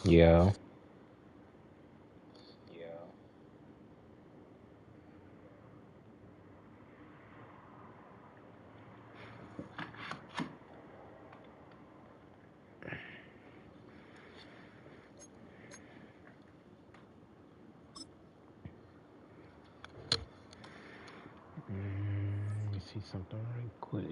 Yeah. Let me see something right quick.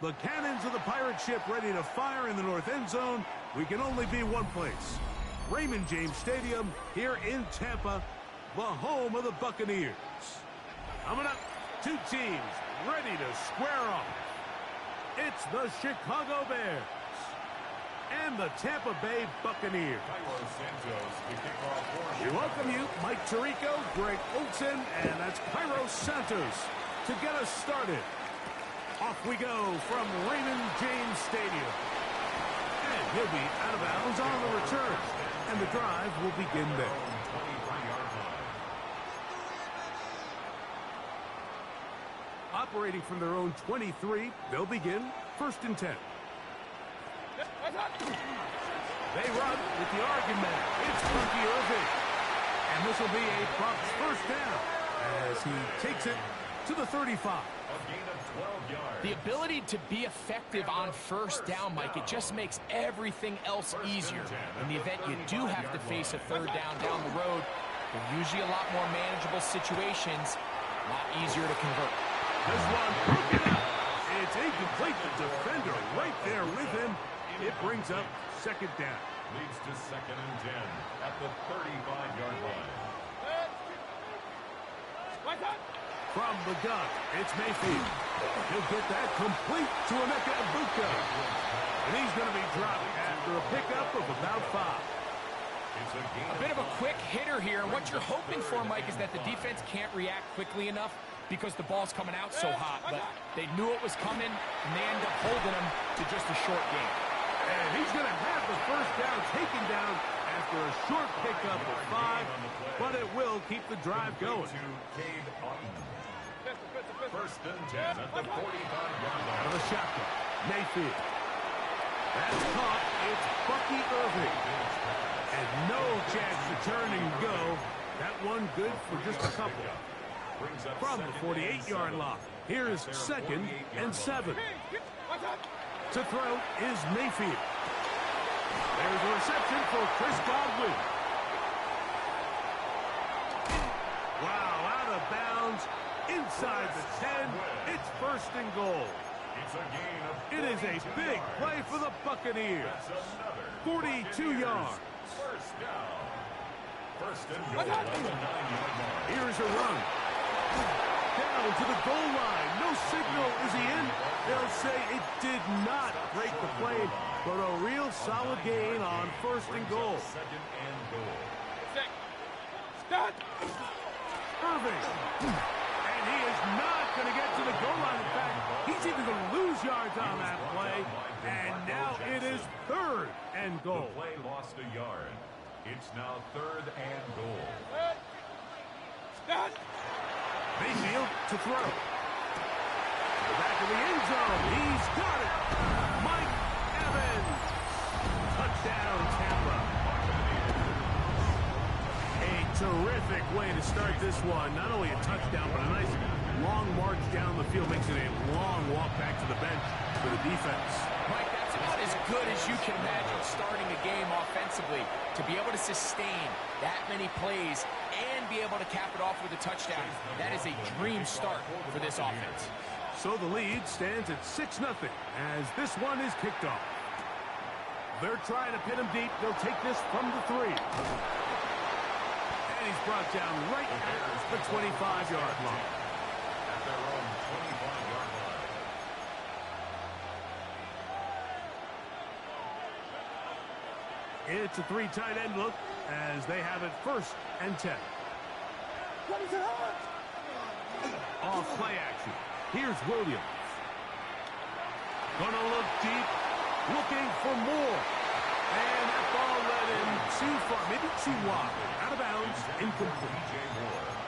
The cannons of the pirate ship ready to fire in the north end zone. We can only be one place. Raymond James Stadium here in Tampa, the home of the Buccaneers. Coming up, two teams ready to square off. It's the Chicago Bears and the Tampa Bay Buccaneers. We welcome you, Mike Tirico, Greg Olsen, and that's Cairo Santos to get us started. Off we go from Raymond James Stadium. And he'll be out of bounds on the return. And the drive will begin there. Operating from their own 23, they'll begin 1st and 10. They run with the Oregon man. It's Bucky Irving. And this will be a Bucs first down as he takes it to the 35. The ability to be effective on first down, Mike, it just makes everything else easier. In the event you do have to face a third down the road, they're usually a lot more manageable situations, a lot easier to convert. This one broken up. It's incomplete. The defender right there with him. It brings up 2nd down. Leads to 2nd and 10 at the 35-yard line. From the gun, it's Mayfield. He'll get that complete to Emeka Egbuka. And he's going to be dropped after a pickup of about 5. A bit of a quick hitter here. What you're hoping for, Mike, is that the defense can't react quickly enough because the ball's coming out so hot. But they knew it was coming, and they end up holding him to just a short game. And he's going to have the first down taken down after a short pickup of 5. But it will keep the drive going. 1st and 10 at the 45-yard line. Out of the shotgun, Mayfield. That's caught. It's Bucky Irving. And no chance to turn and go. That one good for just a couple. From the 48-yard line, here's 2nd and 7. To throw is Mayfield. There's a reception for Chris Godwin. Wow, out of bounds. Inside the 10, it's 1st and goal. It is a big play for the Buccaneers. 42 yards. Here's a run. Down to the goal line. No signal. Is he in? They'll say it did not break the play, but a real solid gain on 1st and goal. Irving. And he is not going to get to the goal line. In fact, he's even going to lose yards on that play. And now it is 3rd and goal. The play lost a yard. It's now 3rd and goal. Mayfield to throw. Back of the end zone. He's got it. Mike Evans. Touchdown, Tampa. terrific way to start this one. Not only a touchdown, but a nice long march down the field. Makes it a long walk back to the bench for the defense. Mike, that's about as good as you can imagine starting a game offensively. To be able to sustain that many plays and be able to cap it off with a touchdown, that is a dream start for this offense. So the lead stands at 6-0 as this one is kicked off. They're trying to pin him deep. They'll take this from the 3. And he's brought down right at the 25-yard line. At their own 25-yard line. It's a 3 tight end look as they have it 1st and 10. What is it on? Off play action. Here's Williams. Gonna look deep, looking for more. And that ball led him too far, maybe too wide. Out of bounds, incomplete.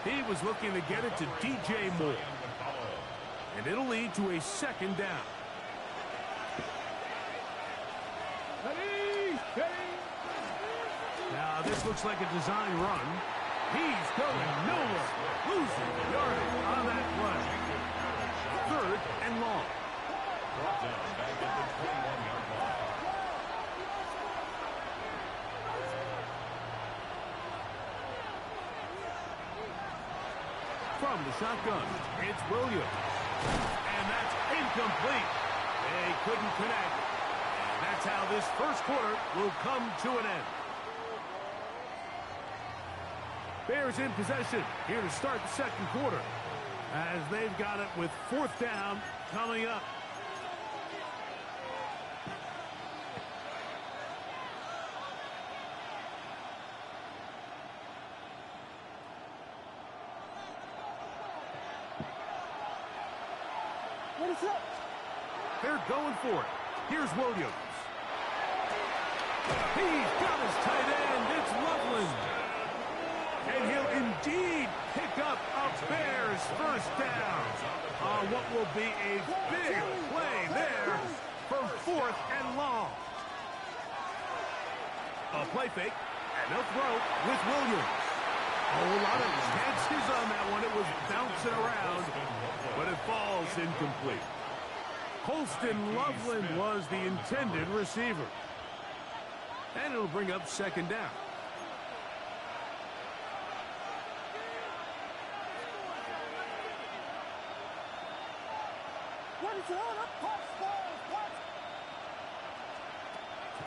He was looking to get it to DJ Moore. And it'll lead to a 2nd down. Now this looks like a design run. He's going nowhere. Losing yardage on that play. 3rd and long. Brought down back at the 21-yard line. From the shotgun, it's Williams. And that's incomplete. They couldn't connect. And that's how this 1st quarter will come to an end. Bears in possession here to start the 2nd quarter as they've got it with 4th down coming up. What is up? They're going for it. Here's Williams. He's got his tight end. It's Loveland. And he'll indeed pick up a Bears 1st down on what will be a big play there for 4th and long. A play fake, and they'll throw with Williams. A whole lot of chances on that one. It was bouncing around, but it falls incomplete. Colston Loveland was the intended receiver. And it'll bring up 2nd down. What is it on?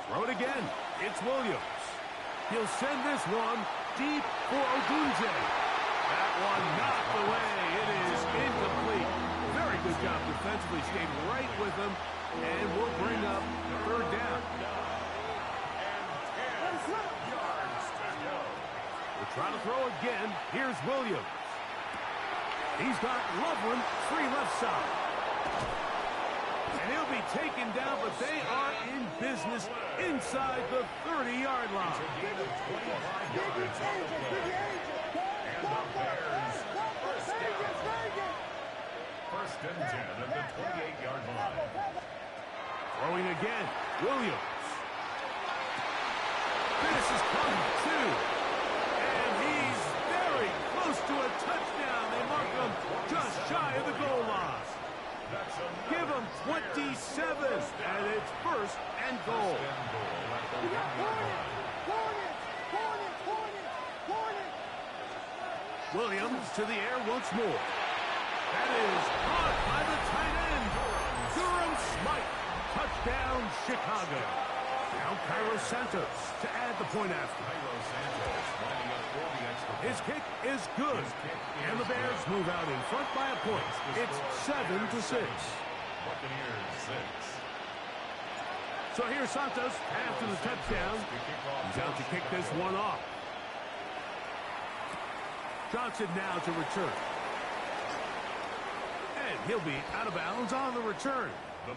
Throw it again. It's Williams. He'll send this one deep for Odunze. That one knocked away. It is incomplete. Very good job defensively. Stayed right with him. And we'll bring up 3rd down. We'll try to throw again. Here's Williams. He's got Loveland free left side. And he'll be taken down, but they are in business inside the 30-yard line. Gain of 25 yards on the play. And the Bears 1st down. 1st and 10 at the 28-yard line. Throwing again. Williams. This is coming too. And he's very close to a touchdown. They mark him just shy of the goal line. Give him 27, and it's 1st and goal. Williams to the air once more. That is caught by the tight end. Durham Smythe. Touchdown, Chicago. Now Cairo Santos to add the point after. His kick is good. And the Bears move out in front by a point. It's 7-6. Buccaneers 6. So here's Santos after the touchdown. He's out to kick this one off. Johnson now to return. And he'll be out of bounds on the return.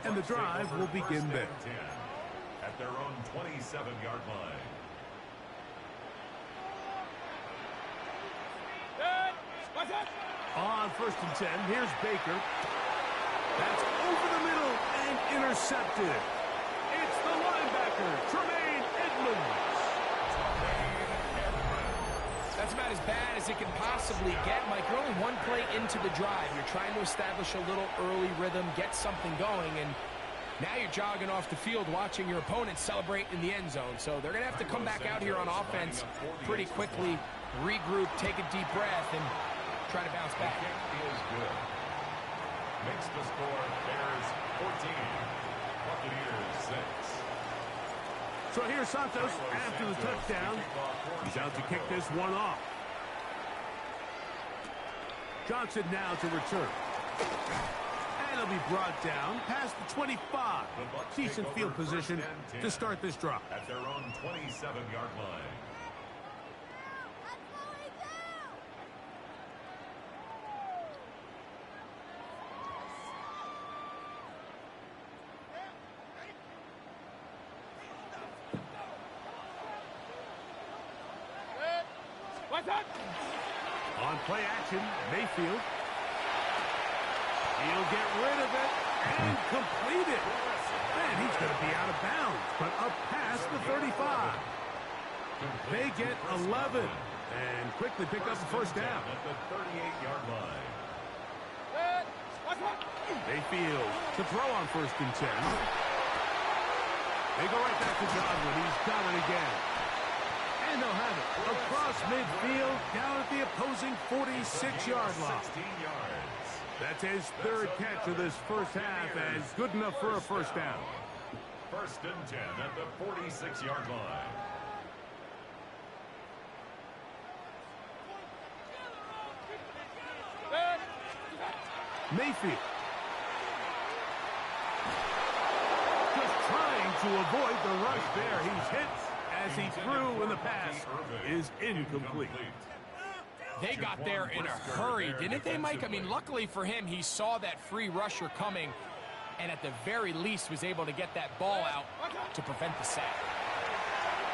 And the drive will begin there. At their own 27-yard line. On 1st and 10, here's Baker. That's over the middle and intercepted. It's the linebacker, Tremaine Edmonds. That's That's about as bad as it can possibly get, Mike. You're only one play into the drive. You're trying to establish a little early rhythm, get something going, and now you're jogging off the field watching your opponent celebrate in the end zone. So they're going to have to come back out here on offense pretty quickly, regroup, take a deep breath, and try to bounce back. The kick is good. Makes the score Bears 14, Buccaneers 6. So here's Santos after the touchdown. He's out to kick this one off. Johnson now to return. And he'll be brought down past the 25. Decent field position to start this drive. At their own 27-yard line. On play action, Mayfield. He'll get rid of it and complete it. Man, he's going to be out of bounds, but up past the 35. They get 11 and quickly pick up the first down. At the 38-yard line. Mayfield to throw on 1st and 10. They go right back to Godwin. He's got it again. And they'll have it across midfield down at the opposing 46-yard line. 16 yards. That's his 3rd catch of this first half, and good enough for a first down. 1st and 10 at the 46-yard line. Mayfield. Just trying to avoid the rush there. He's hit as he threw, and the pass is incomplete. They got there in a hurry, didn't they, Mike? I mean, luckily for him, he saw that free rusher coming, and at the very least was able to get that ball out to prevent the sack.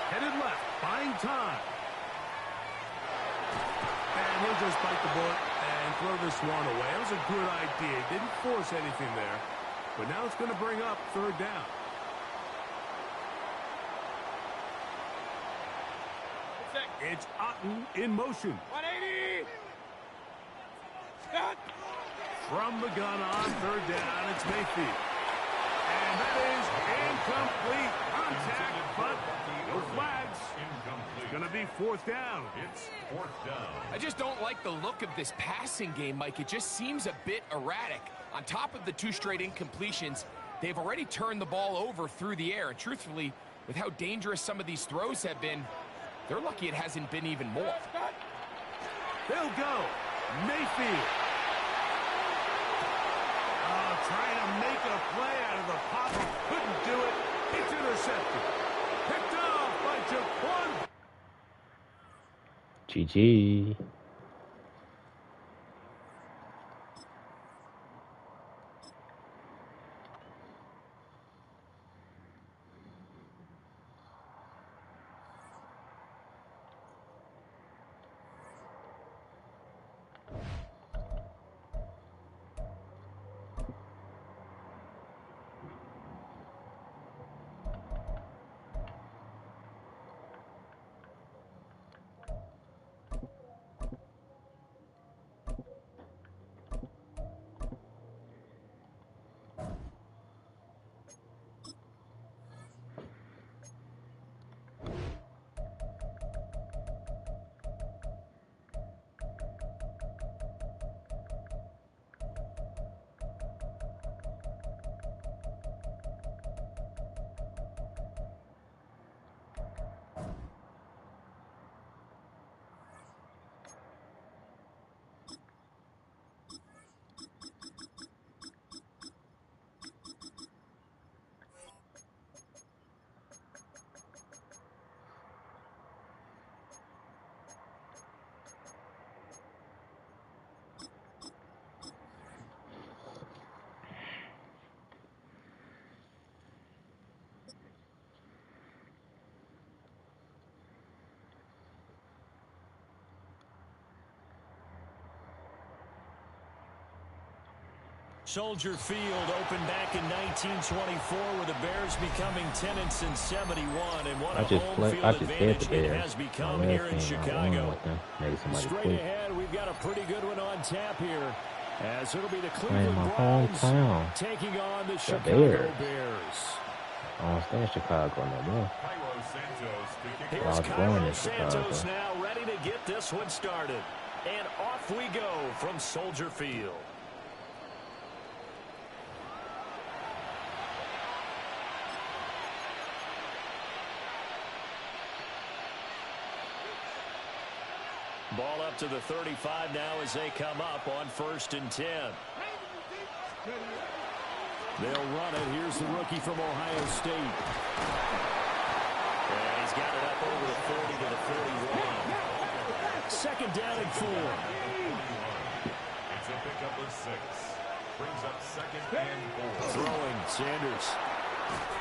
Headed left, buying time. And he'll just bite the bullet and throw this one away. It was a good idea. Didn't force anything there. But now it's going to bring up 3rd down. It's Otten in motion. 180! From the gun on 3rd down, it's Mayfield. And that is incomplete. Contact, but no flags. It's going to be 4th down. It's 4th down. I just don't like the look of this passing game, Mike. It just seems a bit erratic. On top of the 2 straight incompletions, they've already turned the ball over through the air. And truthfully, with how dangerous some of these throws have been, they're lucky it hasn't been even more. They'll go. Mayfield. Trying to make a play out of the pocket. Couldn't do it. It's intercepted. Picked off by Jaquan. GG. Soldier Field opened back in 1924 with the Bears becoming 10-71, and what a home field advantage it has become here in Chicago. Straight ahead, we've got a pretty good one on tap here, as it'll be the Cleveland Browns taking on the Chicago Bears. I don't stay in Chicago no more. Here's Cairo Santos now ready to get this one started. And off we go from Soldier Field. Ball up to the 35 now as they come up on 1st and 10. They'll run it. Here's the rookie from Ohio State. And he's got it up over the 40 to the 41. Second down and 4. It's a pickup of 6. Brings up 2nd and 4. Throwing, Sanders.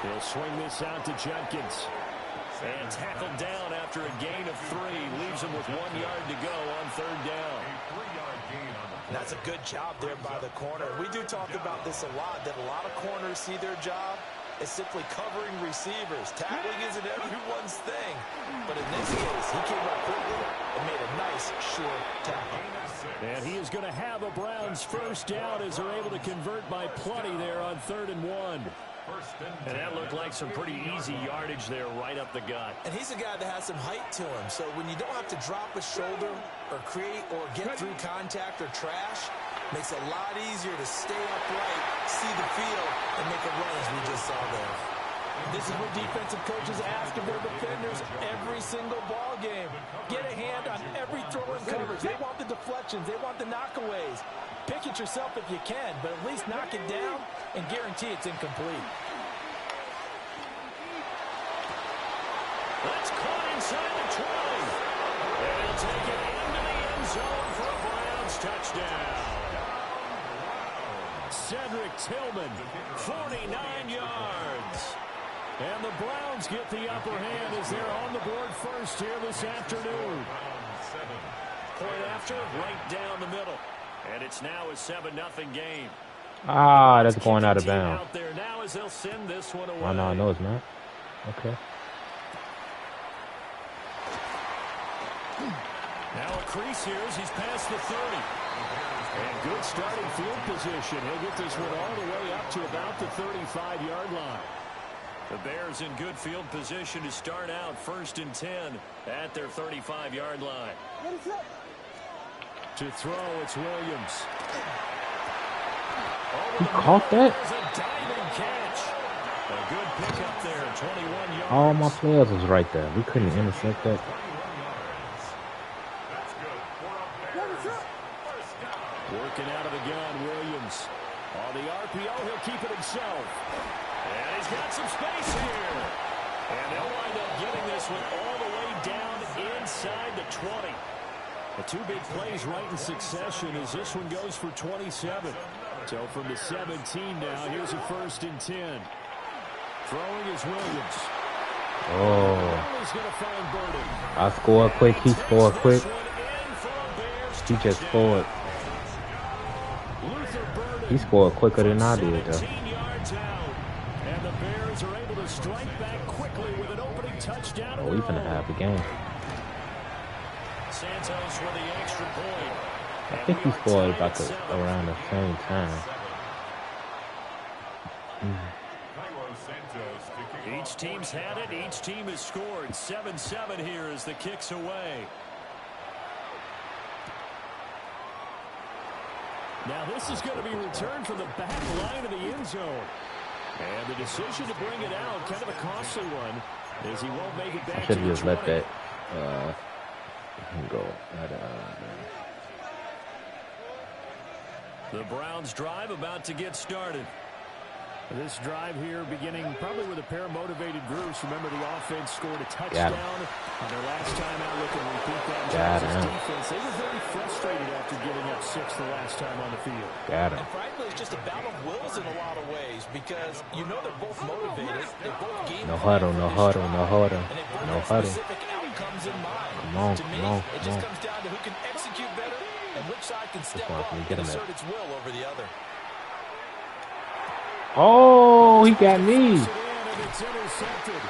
He'll swing this out to Judkins. And tackled down after a gain of 3. Leaves him with 1 yard to go on 3rd down. A 3-yard gain on the play. That's a good job there by the corner. We do talk about this a lot, that a lot of corners see their job as simply covering receivers. Tackling isn't everyone's thing. But in this case, he came up quickly and made a nice, short tackle. And he is going to have a Browns first down as they're able to convert by plenty there on 3rd and 1. And that looked like some pretty easy yardage there right up the gut. And he's a guy that has some height to him. So when you don't have to drop a shoulder or create or get through contact or trash, makes it a lot easier to stay upright, see the field, and make a run as we just saw there. This is what defensive coaches ask of their defenders every single ball game. Get a hand on every throw and coverage. They want the deflections. They want the knockaways. Pick it yourself if you can, but at least knock it down and guarantee it's incomplete. That's caught inside the 20. And he'll take it into the end zone for a Browns touchdown. Cedric Tillman, 49 yards. And the Browns get the upper hand as they're on the board first here this afternoon. Point after, right down the middle. And it's now a 7-0 game. Ah, that's going out of bounds. Out there now as they'll send this one away. Oh, no, no, it's not. Okay. Now a crease here as he's past the 30. And good starting field position. He'll get this one all the way up to about the 35-yard line. The Bears in good field position to start out 1st and 10 at their 35-yard line. To throw, it's Williams. He caught that? A diving catch. A good pickup there, 21 yards. All my players was right there. We couldn't intercept that. Working out of the gun, Williams. On the RPO, he'll keep it himself. And he's got some space here. And they'll wind up getting this one all the way down inside the 20. The 2 big plays right in succession as this one goes for 27. So from the 17 now, here's a 1st and 10. Throwing is Williams. Oh. He's going to find Burden. I scored quick. He scored quick. He just scored. He scored quicker than I did, though. And the Bears are able to strike back quickly with an opening touchdown. Oh, we finna have the game. Santos with the extra point. I think he scored about around the same time. Each team's had it. Each team has scored. 7-7 here as the kick's away. Now this is going to be returned from the back line of the end zone. And the decision to bring it out, kind of a costly one, as he won't make it back. I should have just let that go. The Browns drive about to get started. This drive here beginning probably with a pair of motivated groups. Remember, the offense scored a touchdown on their last time out. Looking to repeat that in defense. They were very frustrated after giving up 6 the last time on the field. And frankly, it's just a battle of wills in a lot of ways because you know they're both motivated. They're both game no huddle, no huddle, no huddle, no huddle. Specific outcomes in mind. Come on, to me, it just comes down to who can execute better and which side can step up and assert its will over the other. Oh, he got me. It's intercepted.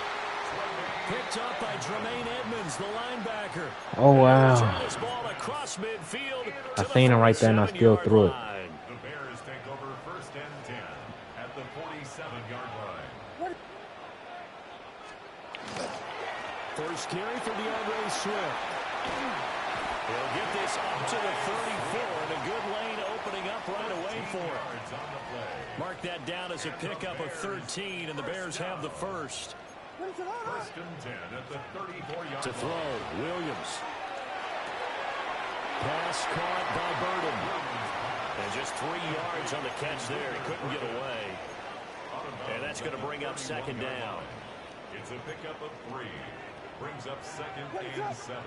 Picked up by Tremaine Edmonds, the linebacker. Oh, wow. Turn this ball across midfield. I seen him right there, and I still threw it. The Bears take over 1st and 10 at the 47-yard line. First carry for DeAndre Swift. He'll get this up to the 34, and a good lane opening up right away for him. Mark that down as a pickup of 13, and the Bears have the first. 1st and 10 at the 34-yard To line. throw, Williams. Pass caught by Burden. And just 3 yards on the catch there. He couldn't get away. And that's going to bring up 2nd down. It's a pickup of 3. Brings up 2nd and 7.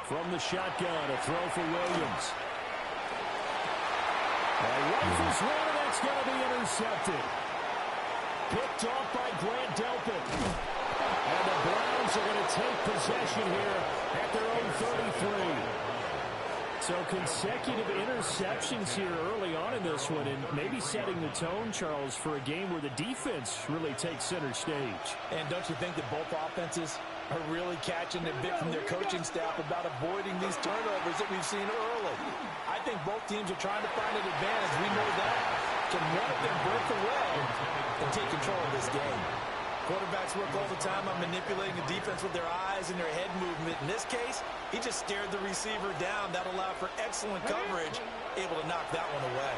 From the shotgun, a throw for Williams. Rifles one, and that's going to be intercepted. Picked off by Grant Delpit. And the Browns are going to take possession here at their own 33. So consecutive interceptions here early on in this one, and maybe setting the tone, Charles, for a game where the defense really takes center stage. And don't you think that both offenses are really catching a bit from their coaching staff about avoiding these turnovers that we've seen early? I think both teams are trying to find an advantage. We know that. Can one of them break away and take control of this game? Quarterbacks work all the time on manipulating the defense with their eyes and their head movement. In this case, he just stared the receiver down. That allowed for excellent coverage, able to knock that one away.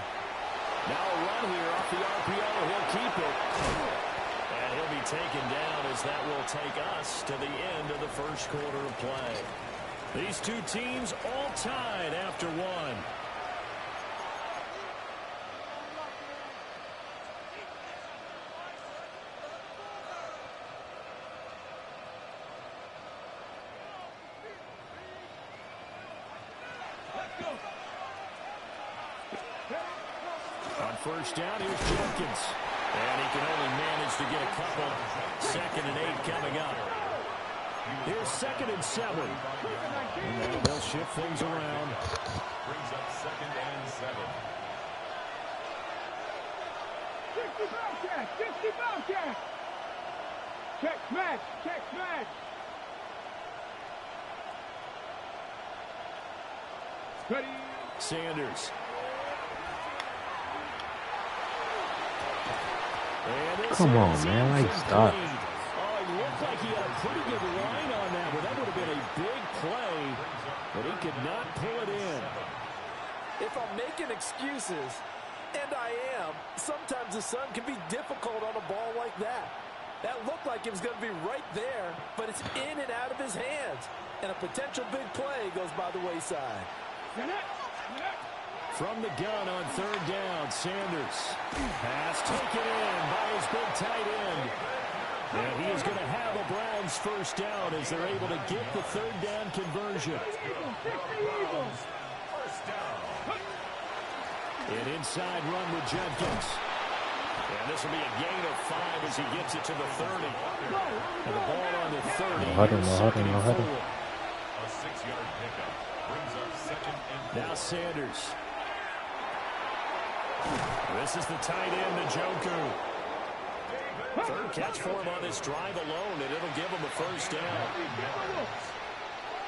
Now a run here off the RPO. He'll keep it. And he'll be taken down as that will take us to the end of the first quarter of play. These two teams all tied after one. On first down, here's Jenkins. And he can only manage to get a couple. 2nd and 8 coming up. Here's 2nd and 7. And they'll shift things around. Brings up 2nd and 7. 60 Bobcat! 60 Bobcat! Check smash! Check smash! Ready! Sanders. Come on, man. Why you stop? Oh, he looked like he had a pretty good line on that, but that would have been a big play, but he could not pull it in. If I'm making excuses, and I am, sometimes the sun can be difficult on a ball like that. That looked like it was going to be right there, but it's in and out of his hands. And a potential big play goes by the wayside. From the gun on 3rd down, Sanders. Pass taken in by his big tight end. And he is going to have a Browns first down as they're able to get the 3rd down conversion. An inside run with Jenkins. And this will be a gain of 5 as he gets it to the 30. And the ball on the 30. Huddle. A 6-yard pickup. Brings up 2nd and 4. Now Sanders. This is the tight end, Njoku. 3rd catch for him on this drive alone, and it'll give him a first down.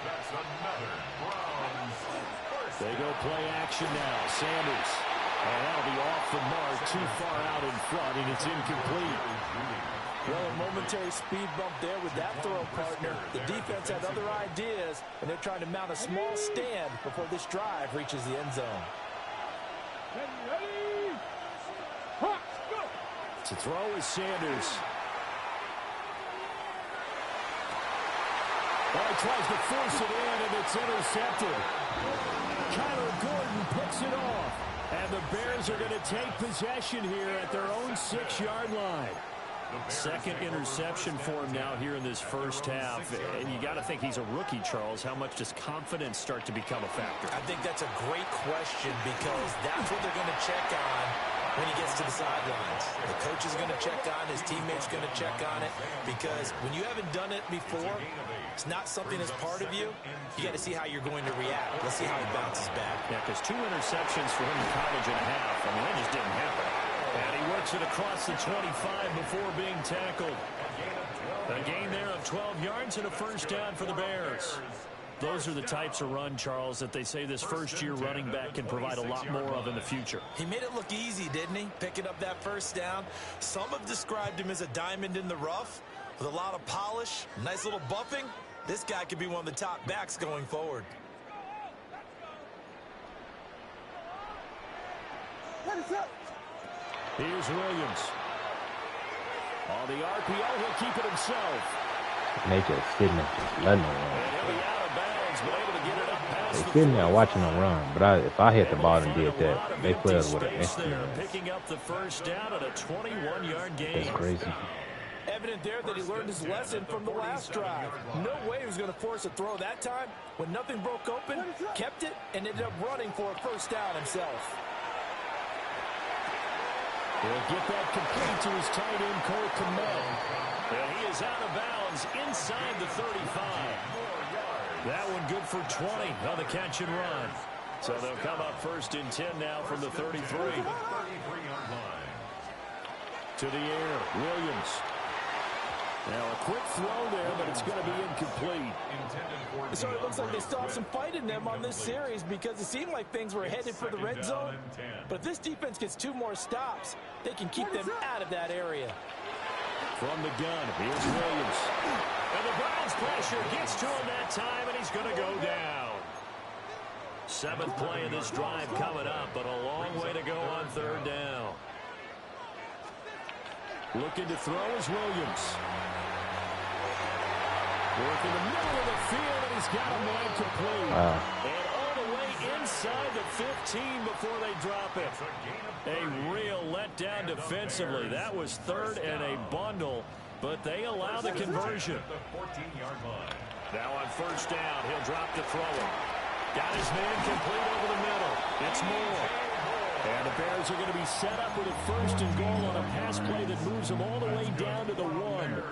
That's another Browns first. They go play action now. Sanders. And that'll be off the mark, too far out in front, and it's incomplete. Well, a momentary speed bump there with that throw, partner. The defense had other ideas, and they're trying to mount a small stand before this drive reaches the end zone. To throw is Sanders. Oh, he tries to force it in, and it's intercepted. Kyler Gordon picks it off. And the Bears are going to take possession here at their own 6-yard line. 2nd interception for him now here in this first half. And you got to think he's a rookie, Charles. How much does confidence start to become a factor? I think that's a great question because that's what they're going to check on when he gets to the sidelines. The coach is going to check on, his teammates going to check on it, because when you haven't done it before, it's not something that's part of you. You got to see how you're going to react. Let's see how he bounces back. Yeah, because 2 interceptions for him in college and a half. I mean, that just didn't happen. And he works it across the 25 before being tackled. A gain there of 12 yards and a first down for the Bears. Those are the types of run, Charles, that they say this first-year running back can provide a lot more of in the future. He made it look easy, didn't he? Picking up that first down. Some have described him as a diamond in the rough with a lot of polish, nice little buffing. This guy could be one of the top backs going forward. Here's Williams. On the RPO, he'll keep it himself. And they just sitting there, just letting them run. And he'll be out of bounds, but able to get it up past They the sitting there 40. watching them run, but if I hit the ball and did A that, lot of they empty players would have space there, executed. picking up the first down at a 21-yard gain. That's crazy. Evident there that he learned his lesson from the last drive. No way he was going to force a throw that time. When nothing broke open, kept it, and ended up running for a first down himself. He'll get that complete to his tight end, Cole Kmet. And he is out of bounds inside the 35. That one good for 20 on the catch and run. So they'll come up first and 10 now from the 33. To the air, Williams. Now a quick throw there, but it's going to be incomplete. So it looks like they still have some fight in them on this series because it seemed like things were headed for the red zone. But if this defense gets 2 more stops, they can keep them out of that area. From the gun, here's Williams. And the Browns pressure gets to him that time, and he's going to go down. 7th play of this drive coming up, but a long way to go on 3rd down. Looking to throw is Williams. Work in the middle of the field, and he's got a man complete. And all the way inside the 15 before they drop it. A real letdown defensively. That was 3rd and a bundle, but they allow the conversion. Now on 1st down, he'll drop the thrower. Got his man complete over the middle. It's Moore. And the Bears are going to be set up with a 1st and goal on a pass play that moves them all the way down to the 1.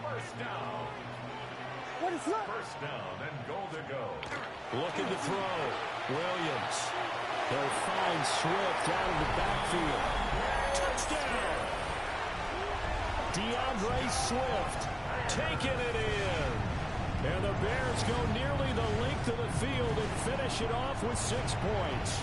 First down. First down and goal to go. Looking to throw. Williams. He'll find Swift out of the backfield. Touchdown! DeAndre Swift taking it in. And the Bears go nearly the length of the field and finish it off with 6 points.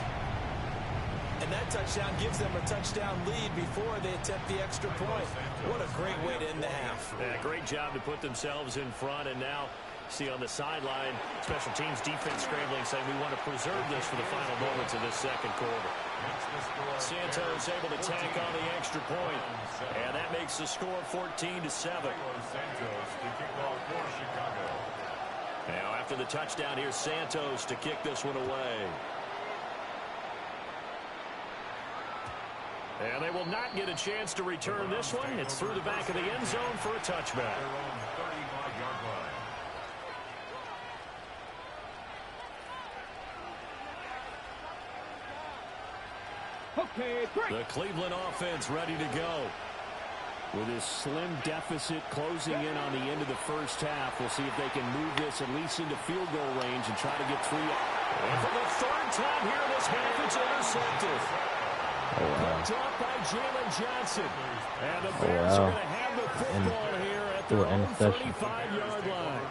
And that touchdown gives them a touchdown lead before they attempt the extra point. What a great way to end the half. Yeah, great job to put themselves in front, and now see on the sideline, special teams defense scrambling, saying we want to preserve this for the final moments of this 2nd quarter. Santos able to tack on the extra point, and that makes the score 14-7. Now after the touchdown, here's Santos to kick this one away. And they will not get a chance to return this one. It's through the back of the end zone for a touchback. Okay, break. The Cleveland offense ready to go. With this slim deficit closing in on the end of the 1st half, we'll see if they can move this at least into field goal range and try to get 3. And for the 3rd time here in this half, it's intercepted. Picked up by Jalen Johnson. And the Bears are going to have the football here at their own 35-yard line.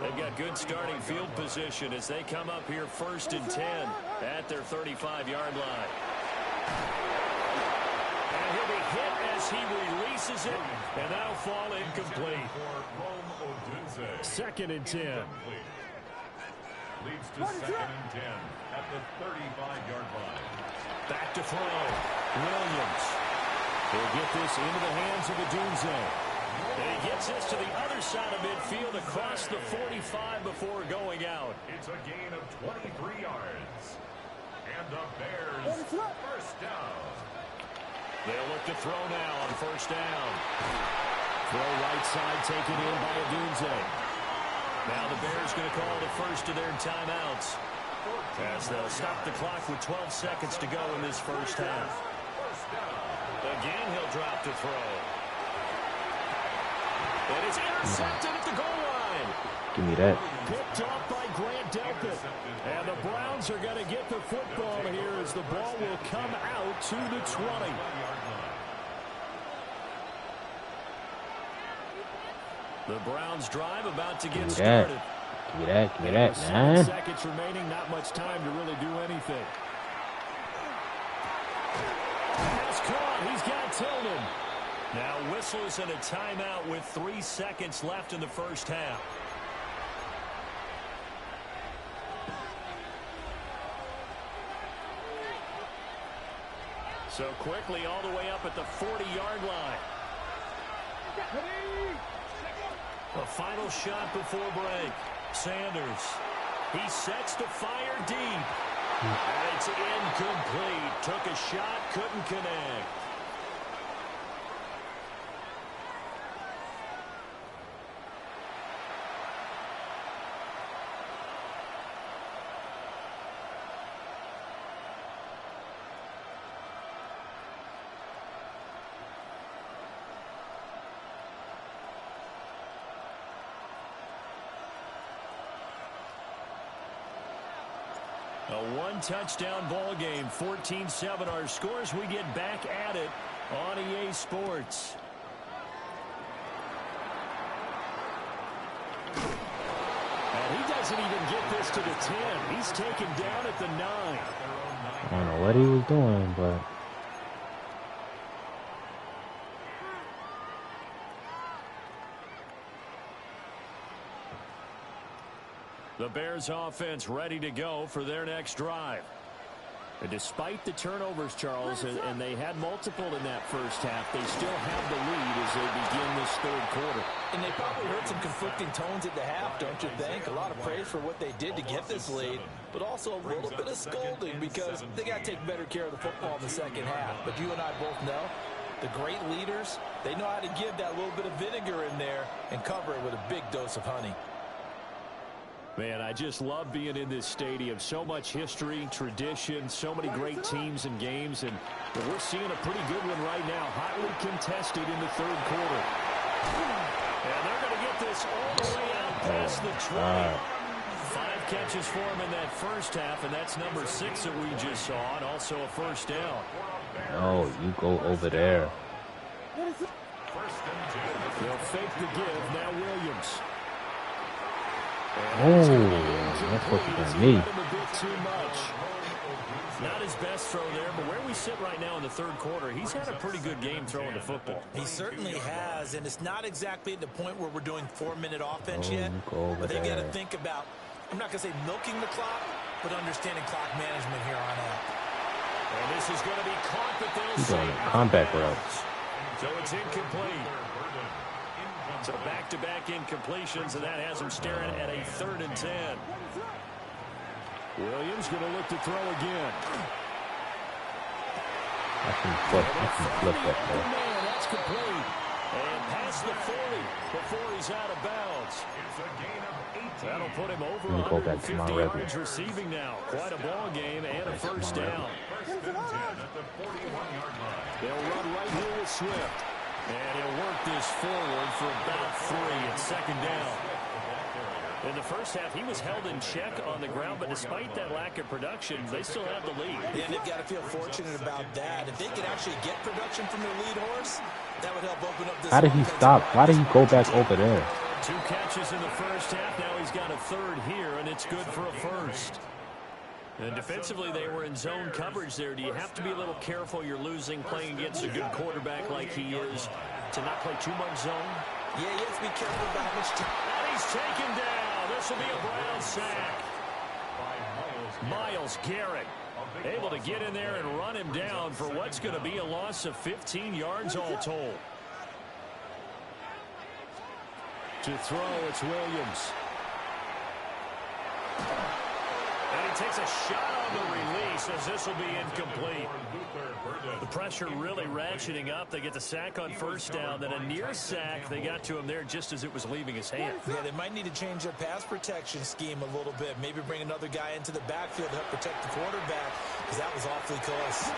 They've got good starting field position as they come up here 1st and 10 at their 35-yard line. And he'll be hit as he releases it, and that'll fall incomplete. 2nd and 10. Leads to 2nd and 10 at the 35-yard line. Back to throw. Williams. He'll get this into the hands of the Dunze. And he gets this to the other side of midfield across the 45 before going out. It's a gain of 23 yards. And the Bears 1st down. They'll look to throw now on 1st down. Throw right side taken in by Dunze. Now the Bears going to call the 1st of their timeouts, as they'll stop the clock with 12 seconds to go in this 1st half. Again, he'll drop to throw. And it's intercepted at the goal line. Give me that. Picked off by Grant Delpit. And the Browns are going to get the football here as the ball will come out to the 20. The Browns drive about to get started. Give me that. Give me that, man. 7 seconds remaining. Not much time to really do anything. Pass caught. He's got Tillman. Now whistles and a timeout with 3 seconds left in the first half. So quickly all the way up at the 40-yard line. A final shot before break. Sanders. He sets to fire deep. And it's incomplete. Took a shot, couldn't connect. A one-touchdown ball game, 14-7 our scores. We get back at it on EA Sports. And he doesn't even get this to the 10. He's taken down at the 9. I don't know what he was doing, but... The Bears offense ready to go for their next drive. And despite the turnovers, Charles, and they had multiple in that first half, they still have the lead as they begin this third quarter. And they probably heard some conflicting tones at the half, don't you think? A lot of praise for what they did to get this lead, but also a little bit of scolding because they got to take better care of the football in the second half. But you and I both know the great leaders, they know how to give that little bit of vinegar in there and cover it with a big dose of honey. Man, I just love being in this stadium. So much history, tradition, so many great teams and games, and we're seeing a pretty good one right now. Hotly contested in the third quarter. And they're going to get this all the way out past the 20. 5 catches for him in that first half, and that's number 6 that we just saw, and also a first down. No, you go over there. They'll fake the give. Now Williams. Oh, that's supposed to be me. Not his best throw there, but where we sit right now in the third quarter, he's had a pretty good game throwing the football. He certainly has, and it's not exactly at the point where we're doing 4-minute offense yet. But they got to think about, I'm not going to say milking the clock, but understanding clock management here on out. And this is going to be caught, but they'll He's on say a combat route. So it's incomplete. So back-to-back incompletions, and that has him staring at a 3rd and 10. Williams going to look to throw again. I can flip that ball. That's complete. And past the 40 before he's out of bounds. That'll put him over 150 yards receiving now. Quite a ball game and a first down. They'll run right here with Swift. And he'll work this forward for about 3 at second down. In the first half, he was held in check on the ground, but despite that lack of production, they still have the lead. Yeah, they've got to feel fortunate about that. If they could actually get production from their lead horse, that would help open up this. How did he stop? Why did he go back over there? 2 catches in the first half. Now he's got a 3rd here, and it's good for a first. And defensively, they were in zone coverage there. Do you have to be a little careful? You're losing playing against a good quarterback like he is to not play too much zone? Yeah, you have to be careful about how much time. And he's taken down. This will be a Brown sack. Myles Garrett able to get in there and run him down for what's going to be a loss of 15 yards all told. To throw, it's Williams. And he takes a shot on the release as this will be incomplete. The pressure really ratcheting up. They get the sack on first down, then a near sack. They got to him there just as it was leaving his hand. Yeah, they might need to change their pass protection scheme a little bit. Maybe bring another guy into the backfield to help protect the quarterback, because that was awfully close.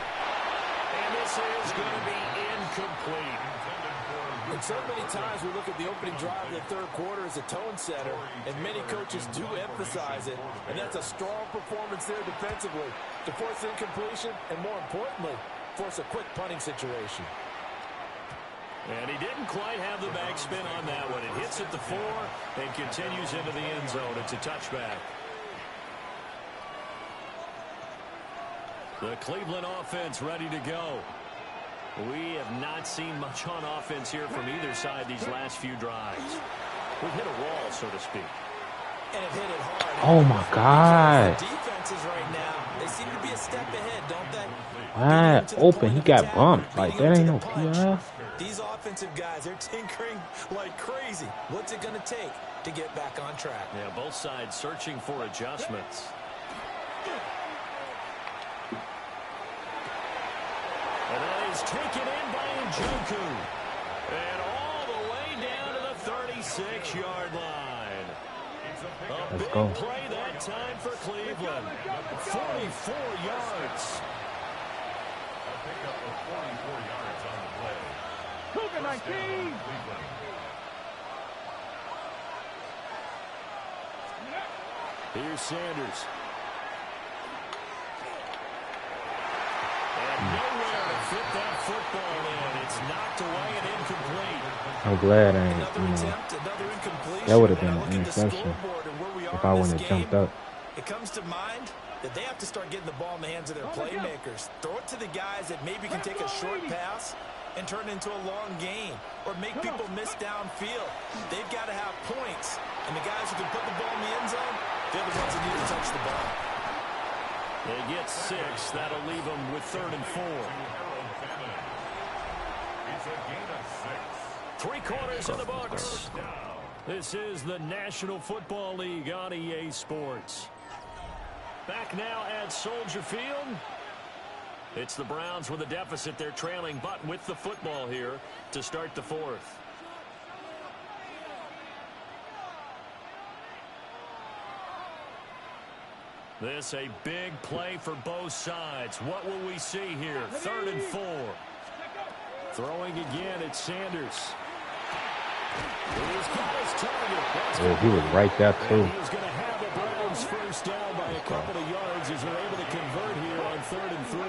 And this is going to be incomplete. And so many times we look at the opening drive of the third quarter as a tone setter, and many coaches do emphasize it, and that's a strong performance there defensively to force incompletion and, more importantly, force a quick punting situation. And he didn't quite have the backspin on that one. It hits at the 4 and continues into the end zone. It's a touchback. The Cleveland offense ready to go. We have not seen much on offense here from either side these last few drives. We've hit a wall, so to speak. And it hit it hard. Oh, my God. Defenses right now, they seem to be a step ahead, don't they? Wide open. He got bumped. Like, that ain't no PR. These offensive guys, they're tinkering like crazy. What's it going to take to get back on track? Yeah, both sides searching for adjustments. And that is taken in by Njoku. And all the way down to the 36-yard line. A big play that time for Cleveland. 44 yards. A pickup of 44 yards on the play. Cougar 19. Here's Sanders. And nowhere to fit that football in. It's knocked away and incomplete. I'm glad I ain't, that would have been an interception if I wouldn't have jumped up. It comes to mind that they have to start getting the ball in the hands of their playmakers. Throw it to the guys that maybe can take a short pass and turn it into a long gain or make people miss downfield. They've got to have points. And the guys who can put the ball in the end zone, they're the ones that need to touch the ball. They get 6. That'll leave them with 3rd and 4. It's a gain of 6. 3 quarters in the books. This is the National Football League on EA Sports. Back now at Soldier Field. It's the Browns with a deficit. They're trailing, but with the football here to start the 4th. This a big play for both sides. What will we see here? 3rd and 4. Throwing again, it's Sanders. He's got his target. Oh, he was right there, too. He's going to have the Browns first down by a couple of yards as they're able to convert here on 3rd and 3.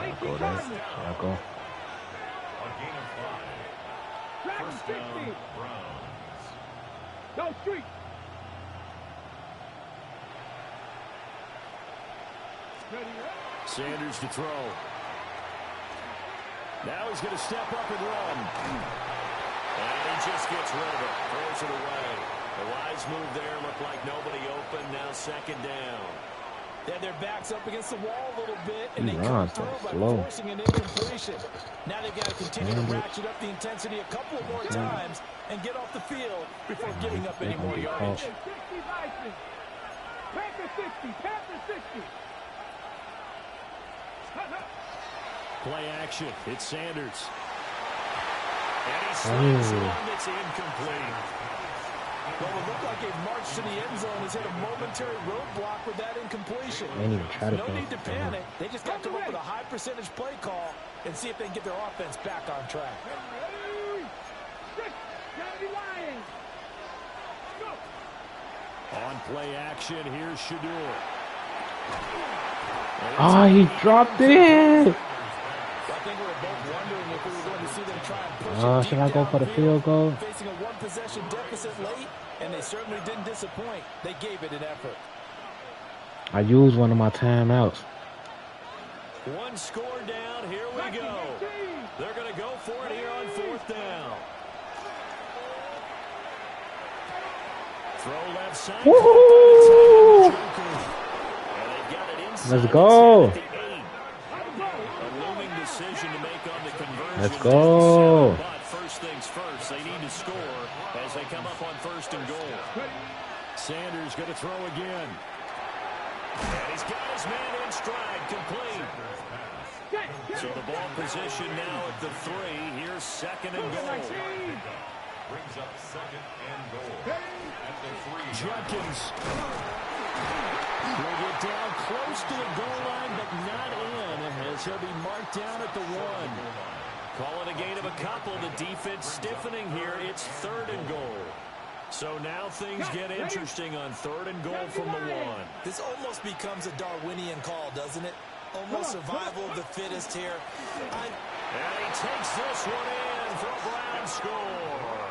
I'll go there. I'll go. A gain of 5. First down, Browns. Go street. Sanders to throw. Now he's going to step up and run. And he just gets rid of it. Throws it away. The wise move there. Looked like nobody open. Now 2nd down. They had their backs up against the wall a little bit, and He they come runs through by slow. forcing an incompletion. Now they've got to continue to ratchet up the intensity a couple of more times and get off the field before giving up any more yardage. 60 Vikings. Panther 60. Panther 60. Play action. It's Sanders. And he slings one that's incomplete. Well, it looked like a march to the end zone has hit a momentary roadblock with that incompletion. They didn't even try to No pass need to it. panic. They just got to come up with a high percentage play call and see if they can get their offense back on track. On play action, here's Shadur. Oh, he dropped it. I think we were both wondering if we were going to see them try and push it Should I go for the field goal? Facing a one-possession deficit late, and they certainly didn't disappoint. They gave it an effort. I used one of my timeouts. One score down. Here we go. They're going to go for it here on 4th down. Throw left side. Woohoo! Let's go. A looming decision to make on the conversion. Let's go. But first things first, they need to score as they come up on 1st and goal. Sanders going to throw again. And he's got his man in stride, complete. So the ball position now at the 3. Here's 2nd and goal. Brings up 2nd and goal. At the 3. Jenkins will get down close to the goal line, but not in, as as he'll be marked down at the 1. Calling a gain of a couple. The defense stiffening here. It's 3rd and goal. So now things get interesting on 3rd and goal from the 1. This almost becomes a Darwinian call, doesn't it? Almost survival of the fittest here. And he takes this one in for a Brown score.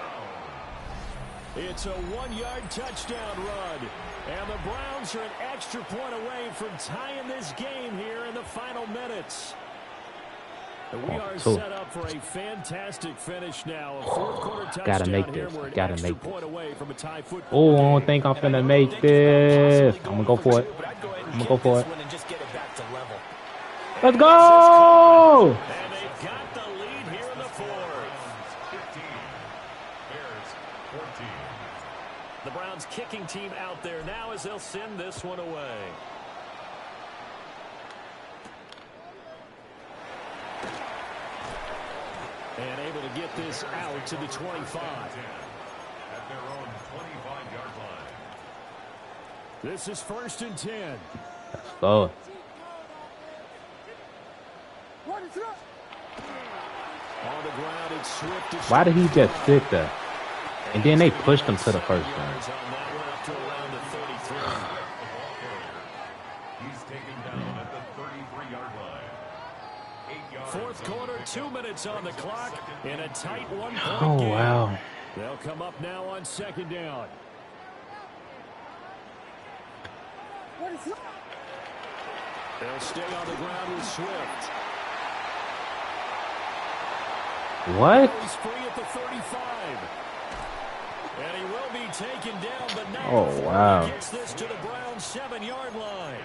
It's a 1-yard touchdown run. And the Browns are an extra point away from tying this game here in the final minutes. We are set up for a fantastic finish now. A 4th quarter touchdown. Gotta make here. this. We're an Gotta extra make point this. away from a tie football Oh, I game. don't think I'm finna make this. I'm gonna go for it. I'm gonna go for it. Let's go! And they've got the lead here in the 4th. 15. Bears 14. The Browns kicking team out there now as they'll send this one away. And able to get this out to the 25. At their own 25-yard line. This is 1st and 10. Let's go. On the ground, it's Swift. Why did he just sit there? And then they pushed him to the first one. On that one up to around the 33. He's taken down at the 33-yard line. 8 yards. 4th quarter, 2 minutes on the clock in a tight 1-point Oh, game. wow. They'll come up now on 2nd down. They'll stay on the ground with Swift. What? He's free at the 35. And he will be taken down, but not Oh, before wow. he gets this to the Browns' 7-yard line.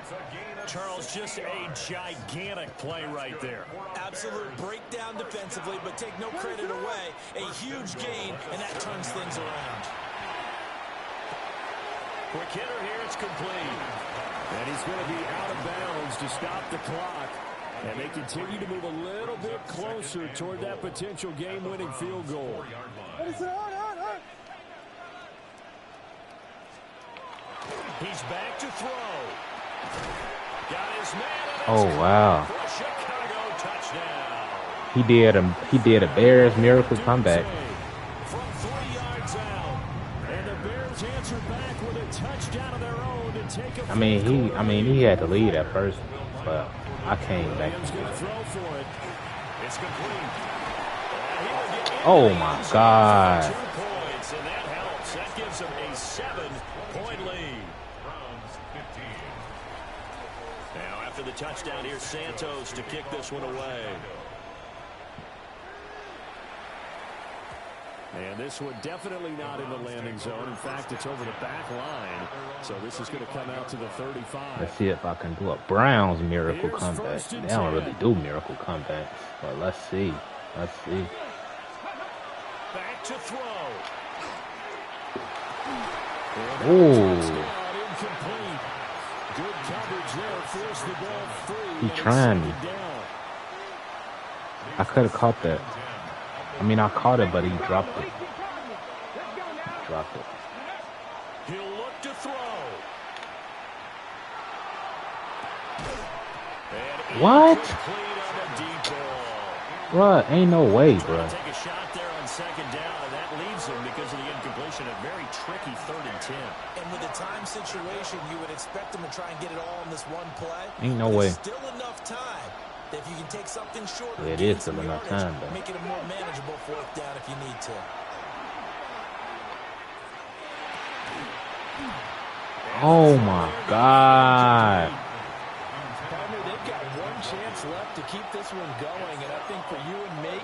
Charles, just a gigantic play right there. Absolute breakdown defensively, but take no credit away. A huge gain, and that turns things around. Quick hitter here, it's complete. And he's going to be out of bounds to stop the clock. And they continue to move a little bit closer toward that potential game-winning field goal. He's back to throw. Got his man. Oh, wow. For a Chicago touchdown. He did a Bears miracle comeback. From 3 yards out. And the Bears answer back with a touchdown of their own to take a I mean, he had the lead at first, but I came back. Williams going to throw for it. It's complete. Oh my God. 2 points, and that helps. That gives them a 7-point lead. Browns 15. Now after the touchdown, here's Santos to kick this one away. And this one definitely not in the landing zone. In fact, it's over the back line. So this is going to come out to the 35. Let's see if I can do a Browns miracle comeback. They don't really do miracle comebacks, but let's see. Let's see. Back to throw. Ooh. Incomplete. Good coverage there. Force the ball free. He trying me. I could have caught that. I mean, I caught it, but he dropped it. He dropped it. He'll look to throw. What? Complete on a deep ball. Bruh, ain't no way, bruh. Take a shot there on 2nd down, and that leaves him because of the incompletion. A very tricky 3rd and 10. And with a time situation, you would expect him to try and get it all in this one play. Ain't no But way. there's still enough time. If you can take something shorter, It gain is some still enough yardage, time, though. make it a more manageable 4th down if you need to. Oh my God. Partner, they've got one chance left to keep this one going, and I think for you and me,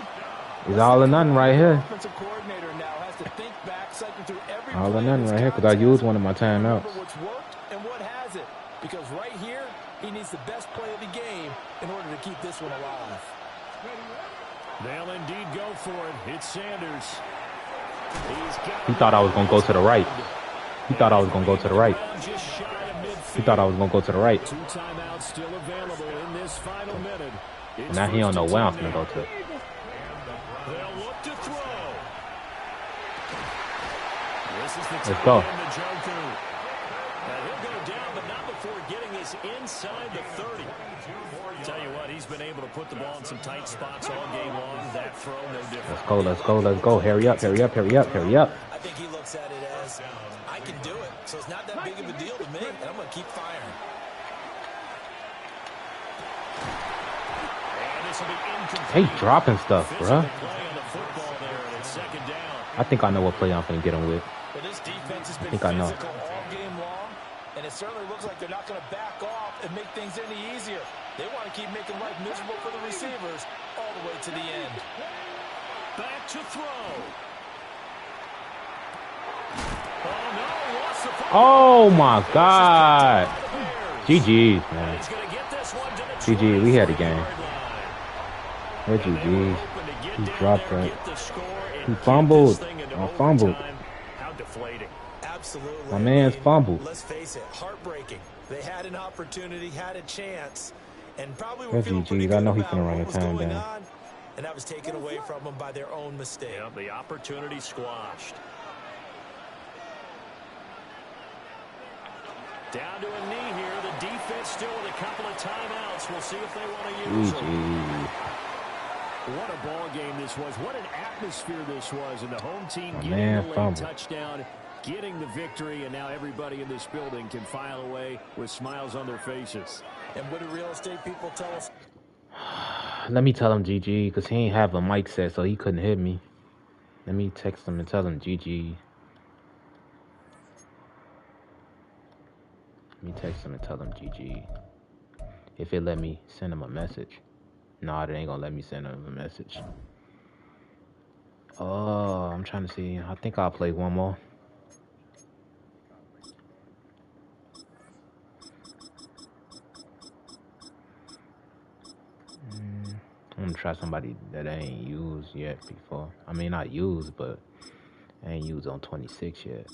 It's all or nothing right here. offensive coordinator now has to think back, cycle through every All or play nothing in this right here, because I contest, used one of my timeouts. remember what's worked and what hasn't. Because right here, he needs the best play of the game in order to keep this one alive. They'll indeed go for it. It's Sanders. He thought I was going to go to the right. He thought I was going to go to the right. Just shy of midfield. He thought I was going to go to the right. 2 timeouts still available in this final minute. And now he don't know where I'm going to go to. They'll look to throw. This is the Let's go. Njoku. And he'll go down, but not before getting this inside the 30. Tell you what, he's been able to put the ball in some tight spots all game long. That throw, no different. Let's go, let's go, let's go. Hurry up, hurry up, hurry up, hurry up. I think he looks at it as, I can do it, so it's not that big of a deal to me, and I'm going to keep firing. Hey, dropping stuff, bruh. I think I know what play I'm finna get him with. But this defense has been I think I know. physical all game long, and it certainly looks like they're not going to back off and make things any easier. They want to keep making life miserable for the receivers all the way to the end. Back to throw. Oh, no, lost the football. Oh, my God. GG's, man. GG, we had a game. Yeah, GG's. He dropped that. He fumbled. I fumbled. How deflating. Absolutely. My man's fumbled. Let's face it, heartbreaking. They had an opportunity, had a chance, and probably were That's feeling pretty GG's. I good know he's about gonna run what the was time going down. on, and that was taken away from them by their own mistake. Yeah, the opportunity squashed. Down to a knee here. The defense still with a couple of timeouts. We'll see if they want to use them. What a ball game this was. What an atmosphere this was. And the home team getting the late touchdown, getting the victory, and now everybody in this building can file away with smiles on their faces. And what do real estate people tell us? Let me tell him GG, because he ain't have a mic set, so he couldn't hit me. Let me text him and tell him GG. Let me text him and tell him GG. If it let me send him a message. Nah, it ain't gonna let me send him a message. Oh, I'm trying to see. I think I'll play one more. I'm gonna try somebody that I ain't used yet before. I mean, not used, but I ain't used on 26 yet.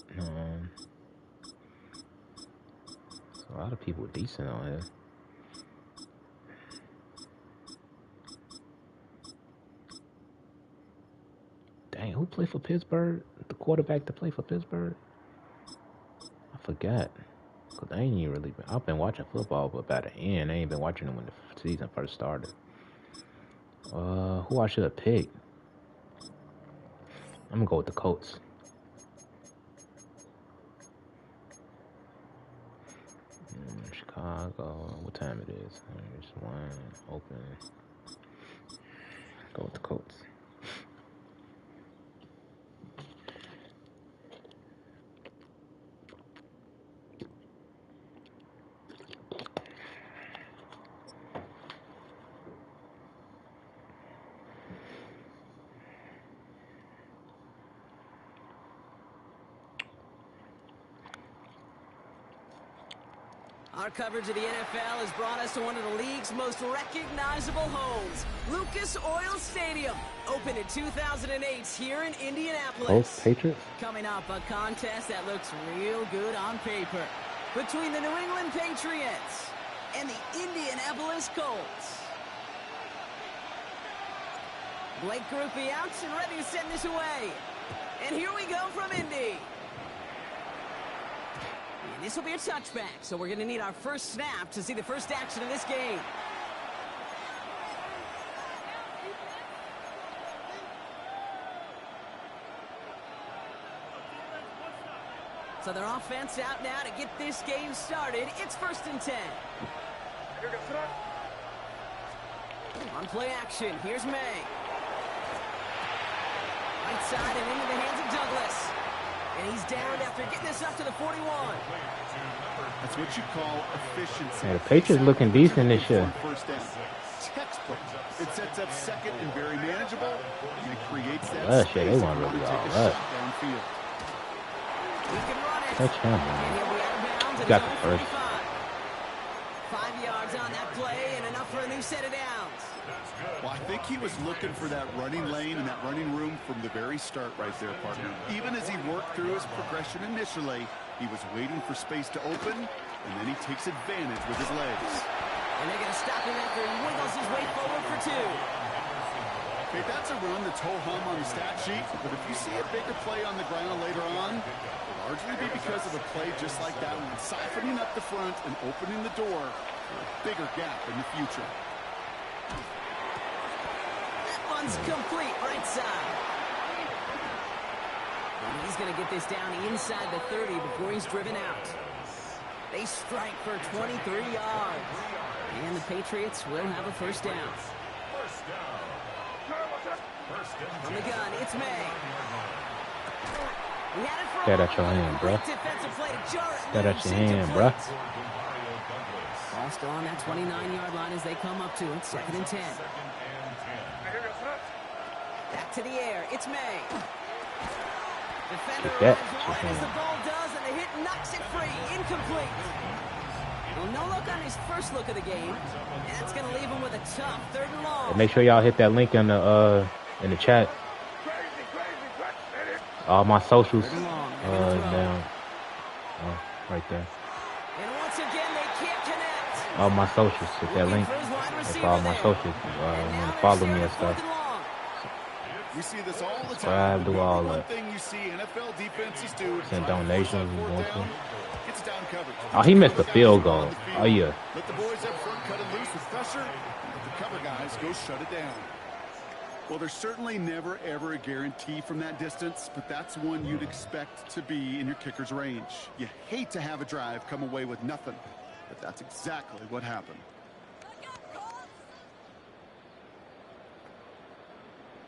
So a lot of people decent on here. Dang, who played for Pittsburgh? The quarterback to play for Pittsburgh? I forgot. Cause I ain't even really been. I've been watching football, but by the end, I ain't been watching them when the season first started. Who I should have picked? I'm gonna go with the Colts. Chicago. What time it is? There's one open. Go with the Colts. Our coverage of the NFL has brought us to one of the league's most recognizable homes, Lucas Oil Stadium, opened in 2008 here in Indianapolis. Colts, Patriots? Coming up, a contest that looks real good on paper between the New England Patriots and the Indianapolis Colts. Blake Grupe out and ready to send this away. And here we go from Indy. And this will be a touchback, so we're going to need our first snap to see the first action of this game. So their offense out now to get this game started. It's 1st and 10. On play action, here's May. Right side and into the hands of Douglas. And he's down after getting this up to the 41. That's what you call efficiency. Yeah, the Patriots looking decent this year. First down. Textbook. It sets up second and very manageable, and it creates that Rush, space yeah, they want to really take all a rush. shot downfield. He can run it. Touch him, And man. he'll be out of bounds at Got his the own first. 45. 5 yards on that play and enough for a new set of downs. Well, I think he was looking for that running lane and that running room from the very start right there, partner. Even as he worked through his progression initially, he was waiting for space to open, and then he takes advantage with his legs. And they're going to stop him after he wiggles his way forward for 2. Hey, that's a run that's ho-hum on the stat sheet, but if you see a bigger play on the ground later on, it'll largely be because of a play just like that one, siphoning up the front and opening the door for a bigger gap in the future. That one's complete right side. And he's going to get this down inside the 30 before he's driven out. They strike for 23 yards. And the Patriots will have a first down. From the gun, it's May. He had it for Get at your hand, bro. Get at your hand, bro. Ball still on that 29-yard line as they come up to it. 2nd and 10. Back to the air. It's May. Defender arrives right as the ball does, and the hit knocks it free. Incomplete. Well, no look on his first look of the game. That's going to leave him with a tough 3rd and long. And make sure y'all hit that link in the chat. All my socials. Down. Right there. And once again, they can't connect. All my socials. Hit that link. That's all my socials. Follow me and stuff. We see this all the time. Do all one that. thing you see NFL defenses do. Send donations. It's down coverage. Oh, he missed the field goal. Oh, yeah. Let the boys up front cut it loose with pressure. Let the cover guys go shut it down. Well, there's certainly never, ever a guarantee from that distance, but that's one you'd expect to be in your kicker's range. You hate to have a drive come away with nothing, but that's exactly what happened.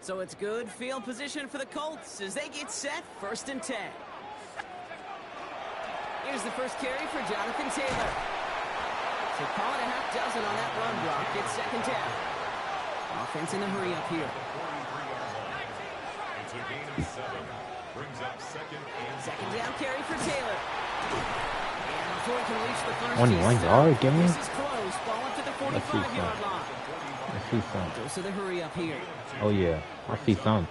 So it's good field position for the Colts as they get set. 1st and 10. Here's the first carry for Jonathan Taylor. So call it a half dozen on that run block. It's 2nd down. Offense in a hurry up here. It's a gain of 7. Brings up 2nd and 2nd down carry for Taylor. And before he can reach the first, 21 yard game. This is close. Ball up to the 45-yard line. I see some. Goes to the hurry up here. Oh yeah, I see some.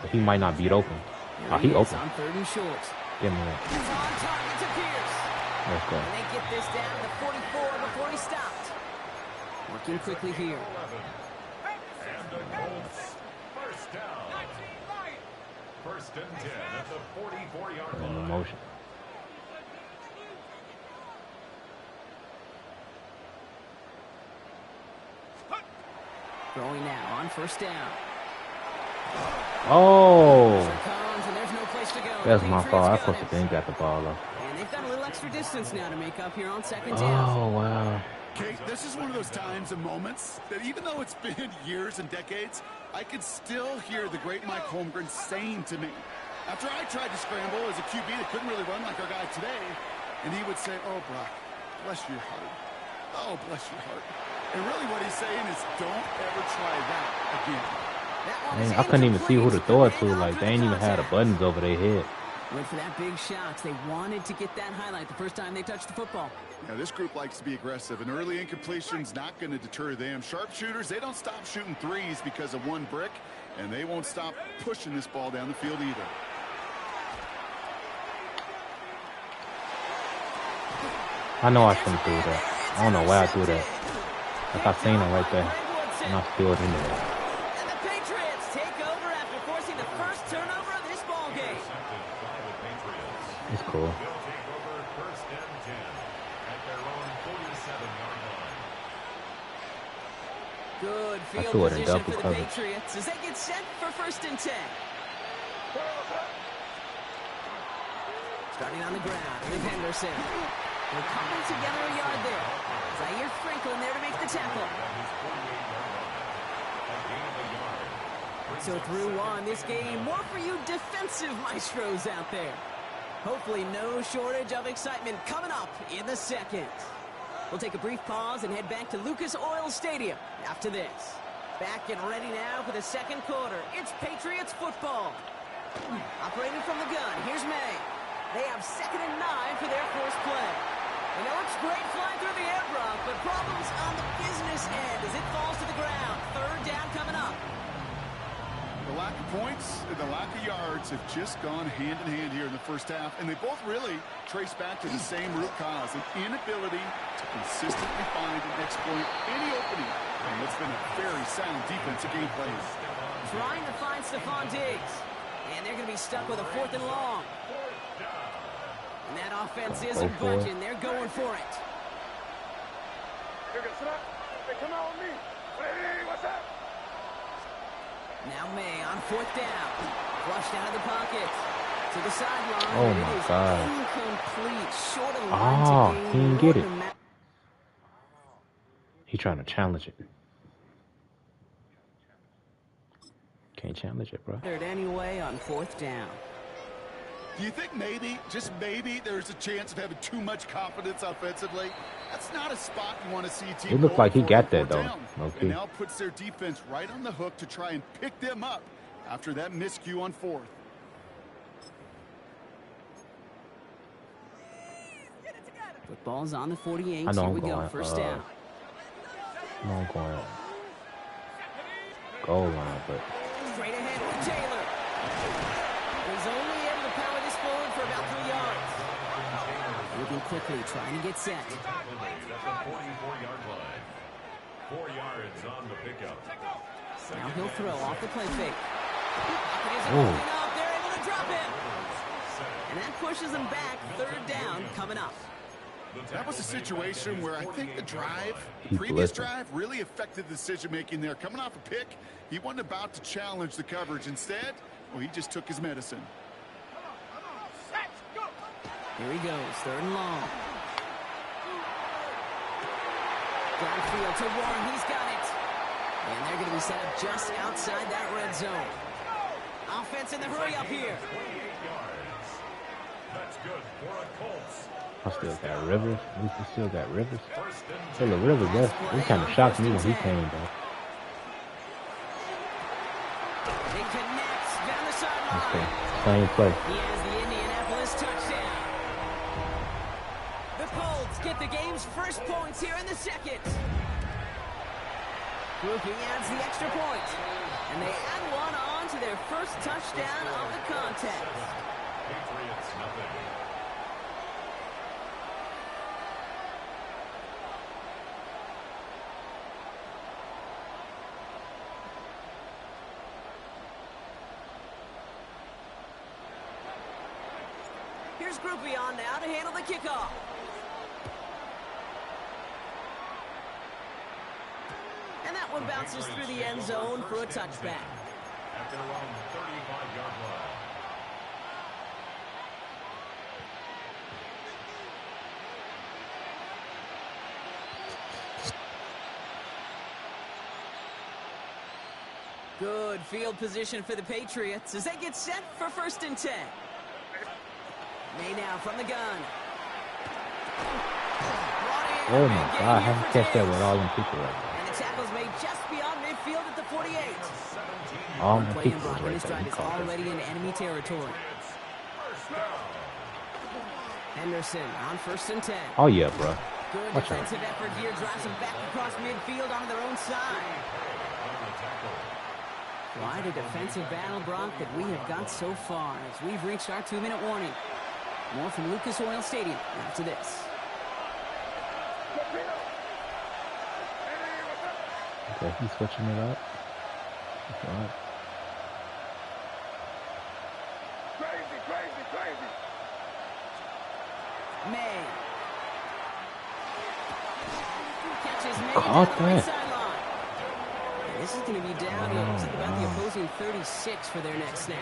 But he might not beat open. Oh, he open. On 3rd and short. Give me that. It's on target to Pierce. Let's go. And they get this down to the 44 before he stopped. Working quickly here. And the Colts. First down. 1st and 10 at the 44-yard line. In motion. Throwing now on 1st down. Oh, And there's no place to go. that's my fault. I supposed to think got the ball up. And they've got a little extra distance now to make up here on 2nd down. Oh wow. Kate, this is one of those times and moments that even though it's been years and decades, I can still hear the great Mike Holmgren saying to me, after I tried to scramble as a QB that couldn't really run like our guy today, and he would say, oh, Brock, bless your heart. Oh, bless your heart. And really what he's saying is don't ever try that again. Man, I couldn't even see who to throw it to. Like, they ain't even had the buttons over their head. Went for that big shot. They wanted to get that highlight the first time they touched the football. Now, this group likes to be aggressive, and early incompletion's not going to deter them. Sharpshooters, they don't stop shooting threes because of one brick, and they won't stop pushing this ball down the field either. I know I shouldn't do that. I don't know why I do that. Like I seen it right there, and I still in there. And the Patriots take over after forcing the first turnover of this ball game. It's cool. Good I field threw it in position double for the coverage. Patriots as they get set for 1st and 10. Starting on the ground with Henderson. They're coming together a yard there. Zaire Franklin there to make the tackle. So through one, this game, more for you defensive maestros out there. Hopefully no shortage of excitement coming up in the 2nd. We'll take a brief pause and head back to Lucas Oil Stadium after this. Back and ready now for the 2nd quarter. It's Patriots football. Operating from the gun, here's May. They have 2nd and 9 for their first play. And it looks great flying through the air, Brock, but problems on the business end as it falls to the ground. 3rd down coming up. The lack of points and the lack of yards have just gone hand in hand here in the first half, and they both really trace back to the same root cause, an inability to consistently find and exploit any opening. And what's been a very sound defensive game plan. trying to find Stephon Diggs. And they're going to be stuck with a 4th and long. And that offense isn't budging. They're going for it. Come on with me. Hey, what's up? Now May on 4th down. Flushed out of the pocket. To the sideline. Oh, my God. Incomplete. Short of the line to gain. He didn't get it. He's trying to challenge it. Can't challenge it, bro. Third anyway on 4th down. Do you think maybe, just maybe, there's a chance of having too much confidence offensively? That's not a spot you want to see a team. It looked like he got that, though. Okay. And now puts their defense right on the hook to try and pick them up after that miscue on 4th. Football's on the 48. I know Here I'm we going, go. First down. I know I'm going goal line, but Straight ahead with Taylor. He's only able to power this forward for about 3 yards. Moving quickly, trying to get set. At the 44-yard line. 4 yards on the pickup. Now he'll throw off the play fake. Pocket isn't opening up. They're able to drop him. And that pushes them back. 3rd down coming up. That was a situation where I think the previous drive, really affected the decision-making there. Coming off a pick, he wasn't about to challenge the coverage. Instead, well, he just took his medicine. Here he goes, 3rd and long. Downfield to Warren, he's got it. And they're going to be set up just outside that red zone. Offense in the hurry up here. 28 yards. That's good for a Colts. I still got Rivers. At least we still got Rivers. Still a Rivers, that kind of shocked me when he came back. It connects down the sideline. Okay, same play. He has the Indianapolis touchdown. The Colts get the game's first points here in the 2nd. Brookie adds the extra point. And they add one on to their first touchdown of the contest. Patriots nothing. Here's Groupie on now to handle the kickoff. And that one bounces through the end zone for a touchback. At their own 35-yard line. Good field position for the Patriots as they get set for 1st and 10. May now from the gun. Oh my God, how to catch that with all them people right there? And the tackle's made just beyond midfield at the 48. All them Play people block, right this there. drive You is caught that. already in enemy territory. Henderson on 1st and 10. Oh yeah, bro. Good Watch out. defensive effort here, drives them back across midfield onto their own side. Quite a defensive battle, Brock, that we have got so far as we've reached our 2-minute warning. More from Lucas Oil Stadium after this. Okay, he's switching it up. That's all right. Crazy. May. Catches May Caught down the right that. sideline. And this is going to be down to about the opposing 36 for their next snap.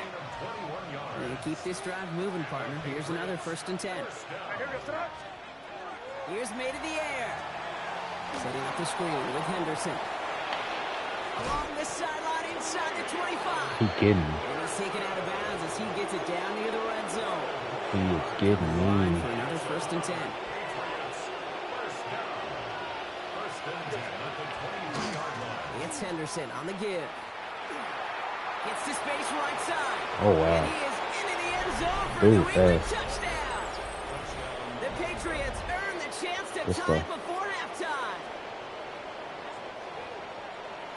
And keep this drive moving, partner. Here's another 1st and 10. Here's May to the air. Setting up the screen with Henderson. Along the sideline inside the 25. He getting me. And he's taken out of bounds as he gets it down near the red zone. He is getting Line me. for another 1st and 10. It's Henderson on the give. Gets to space right side. Oh wow. And he is into the end zone for Dude, the New fast. touchdown. The Patriots earn the chance to Let's tie go. it before halftime.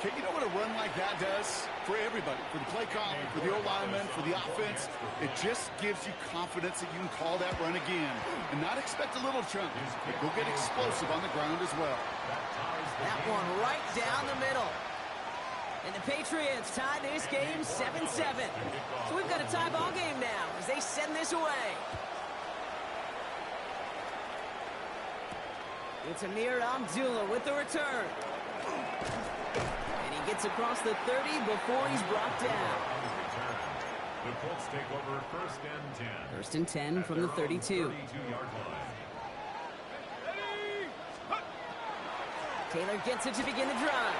Okay, you know what a run like that does for everybody, for the play call, for the O-lineman, for the offense? It just gives you confidence that you can call that run again and not expect a little chunk, but go get explosive on the ground as well. That one right down the middle. And the Patriots tie this game 7-7. So we've got a tie ball game now as they send this away. It's Amir Abdullah with the return. And he gets across the 30 before he's brought down. The Colts take over 1st and 10. 1st and 10 from the 32. Taylor gets it to begin the drive.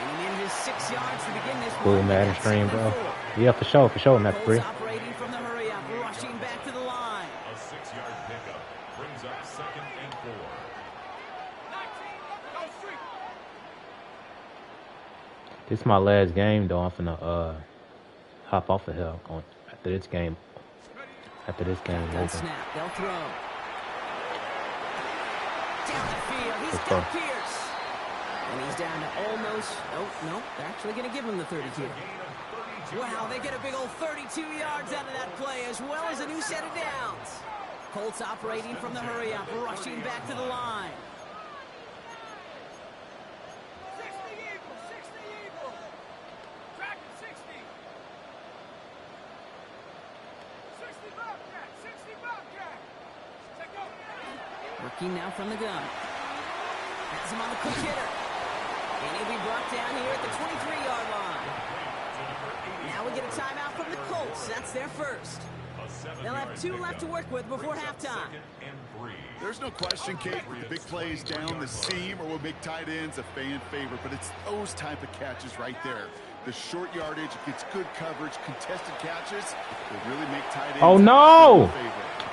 And he manages 6 yards to begin this one. Cool Madden stream, bro. Yeah, for sure, Matt Free. Operating from the hurry-up, rushing back to the line. A 6-yard pickup brings up 2nd and 4. This is my last game, though. I'm finna hop off of here after this game. After this game is over. Snap, they'll throw. Down the field, he's got Pierce. And he's down to almost, no, they're actually going to give him the 32. Wow, they get a big old 32 yards out of that play, as well as a new set of downs. Colts operating from the hurry-up, rushing back to the line. 60 Eagles. Track it, 60. 60 Bobcat. 60 Bobcat. Take over. Working now from the gun. Has him on the quick hitter. And he'll be brought down here at the 23-yard line. Now we get a timeout from the Colts. That's their first. They'll have 2 left to work with before halftime. There's no question, Kate, with the big plays down the seam or with big tight ends, a fan favorite, but it's those type of catches right there. The short yardage, gets good coverage, contested catches, will really make tight ends. Oh, no!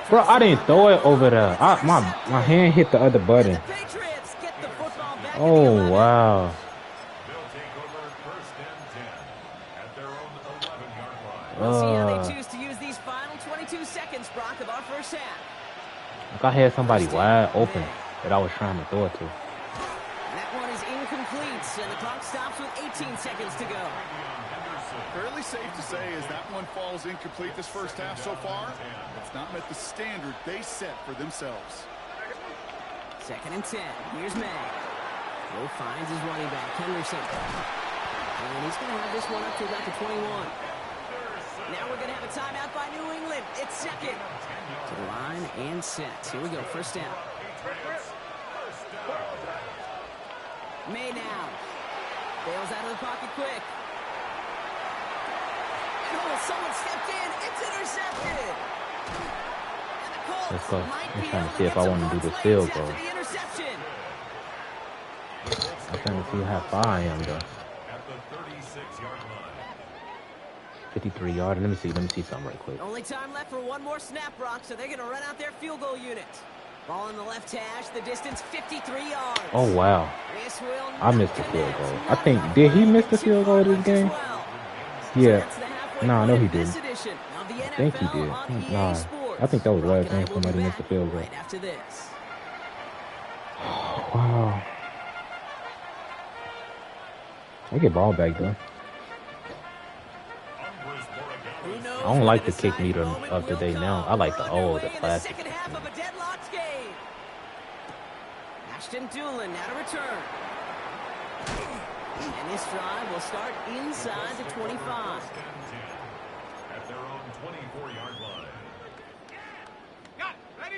Bro, I didn't throw it over there. My hand hit the other button. The Patriots get the football back. Oh, wow. They'll take over 1st and 10 at their own 11-yard line. We'll see how they choose to use these final 22 seconds, Brock, of our first half. Like I had somebody wide open that I was trying to throw it to. That one is incomplete, and the clock stops with 18 seconds to go. Fairly safe to say as that one falls incomplete this first half so far, it's not met the standard they set for themselves. 2nd and 10. Here's May. Will finds his running back, Henderson. And he's going to have this one up to about the 21. Now we're going to have a timeout by New England. It's 2nd. To the line and set. Here we go, 1st down. May now. Bails out of the pocket quick. Oh, someone stepped in. It's intercepted. And the Colts Let's go. might I'm be trying able to see if I get want some to do more this plays field after goal. the interception. I'm trying to see how far I am, though. At the 36-yard line. 53 yards. Let me see something right quick. Only time left for one more snap, Brock, so they're going to run out their field goal unit. Ball in the left hash, the distance 53 yards. Oh, wow. This will I missed the field goal. I think, did he miss the field goal this game? Yeah. Nah, no, he didn't. I think he did. Nah, I think that was last time somebody missed the field goal. Right after this. Wow. I get ball back, though. I don't like the kick meter of the day now. I like the old, the classic. Second half of a deadlocked game. Ashton Doolin now to return. And this drive will start inside the 25. At their own 24-yard line.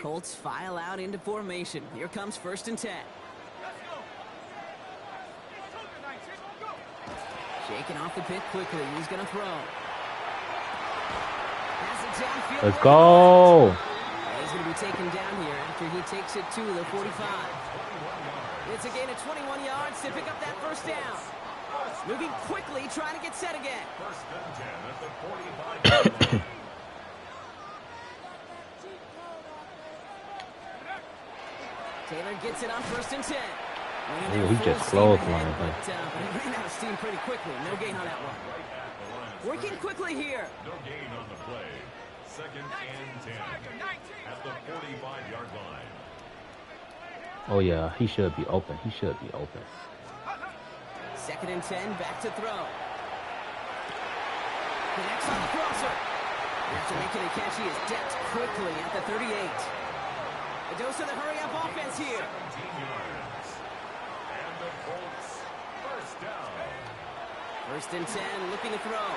Colts file out into formation. Here comes 1st and 10. Shaking off the pit quickly. He's going to throw. Let's go. He's going to be taken down here after he takes it to the 45. It's a gain of 21 yards to pick up that 1st down. Moving quickly, trying to get set again. 1st and 10 at the 45-yard line. Taylor gets it on 1st and 10. Ooh, he just closed line. But he ran out of steam pretty quickly. No gain on that one. Working quickly here. No gain on the play. 2nd and 10 at the 45-yard line. Oh, yeah, he should be open. He should be open. 2nd and 10, back to throw. Connects on the crosser. After making a catch, he is decked quickly at the 38. A dose of the hurry-up offense here. 17 yards. And the Colts 1st down. First and 10, looking to throw.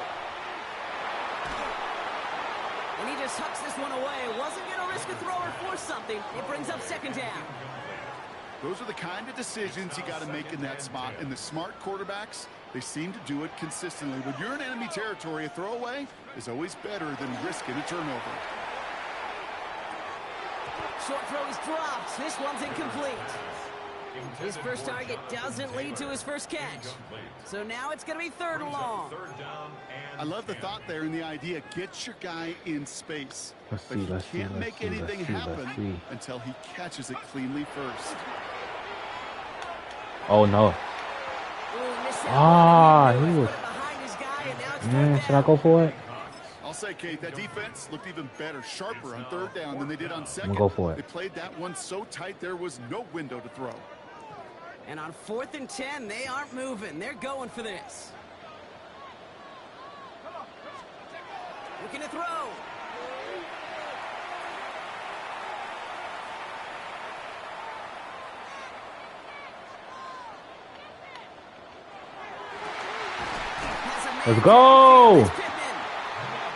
And he just hucks this one away. Wasn't going to risk a throw or force something. It brings up second down. Those are the kind of decisions you got to make in that spot. And the smart quarterbacks, they seem to do it consistently. When you're in enemy territory, a throwaway is always better than risking a turnover. Short throw is dropped. This one's incomplete. His first target doesn't lead to his first catch. So now it's going to be third and long. I love the thought there and the idea. Get your guy in space. Let's But see, he let's see, can't let's make see, let's anything see, let's happen see. until he catches it cleanly first. Oh no. Ooh, missed out. Ah, Put he it was. behind his guy, and now it's Man, third should I down. go for it? I'll say, Kate, that defense looked even better, sharper on third down than they did on second. go for it. They played that one so tight there was no window to throw. And on 4th and 10, they aren't moving. They're going for this. Looking to throw. Let's go. And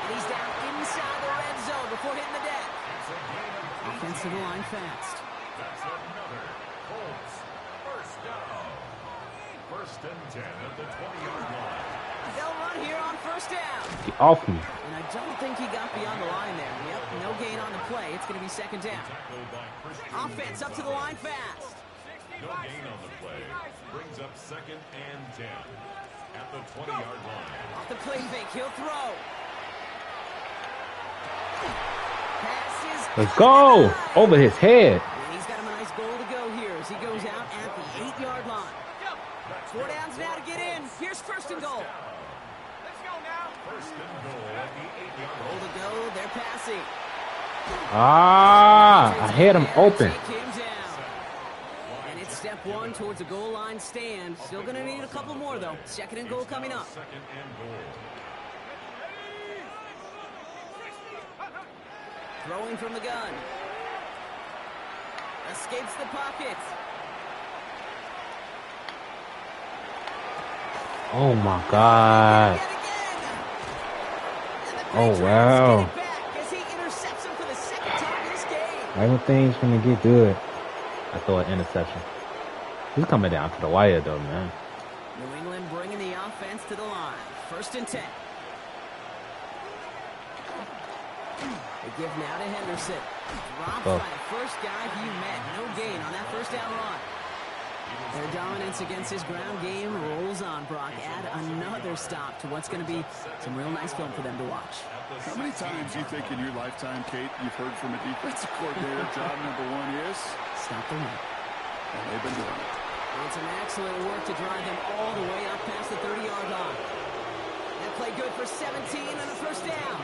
he's down inside the red zone before hitting the deck. Offensive line fast. That's another Colts first down. First and 10 at the 20-yard line. They'll run here on first down. Get off me. And I don't think he got beyond the line there. Yep, no gain on the play. It's going to be second down. Tackled by Christian. Offense up to the line fast. No gain on the play. Brings up second and 10 at the 20-yard line. Off the play fake, he'll throw. Passes. Let's go. Over his head. And he's got him a nice goal to go here as he goes out at the 8-yard line. 4 downs now to get in. Here's first and goal. First and goal at the 8-yard Goal line. to go. They're passing. Ah, I had him open. Take him down. And it's step one towards a goal line stand. Still going to need a couple more, though. Second and goal coming up. Second and goal. Throwing from the gun. Escapes the pocket. Oh my God. Yet again. And the Oh, Patriots wow. get it back as he intercepts him for the second time this game. Right when things gonna get good, I throw an interception. He's coming down to the wire though, man. New England bringing the offense to the line. First and 10. They give now to Henderson. Dropped Oh. by the first guy he met. No gain on that first down run. Their dominance against his ground game rolls on, Brock. Add another stop to what's going to be some real nice film for them to watch. How many times do you think in your lifetime, Kate, you've heard from a defensive coordinator, job number one is? Stop the run. And they've been doing it. And some excellent work to drive them all the way up past the 30-yard line. That play good for 17 and a first down.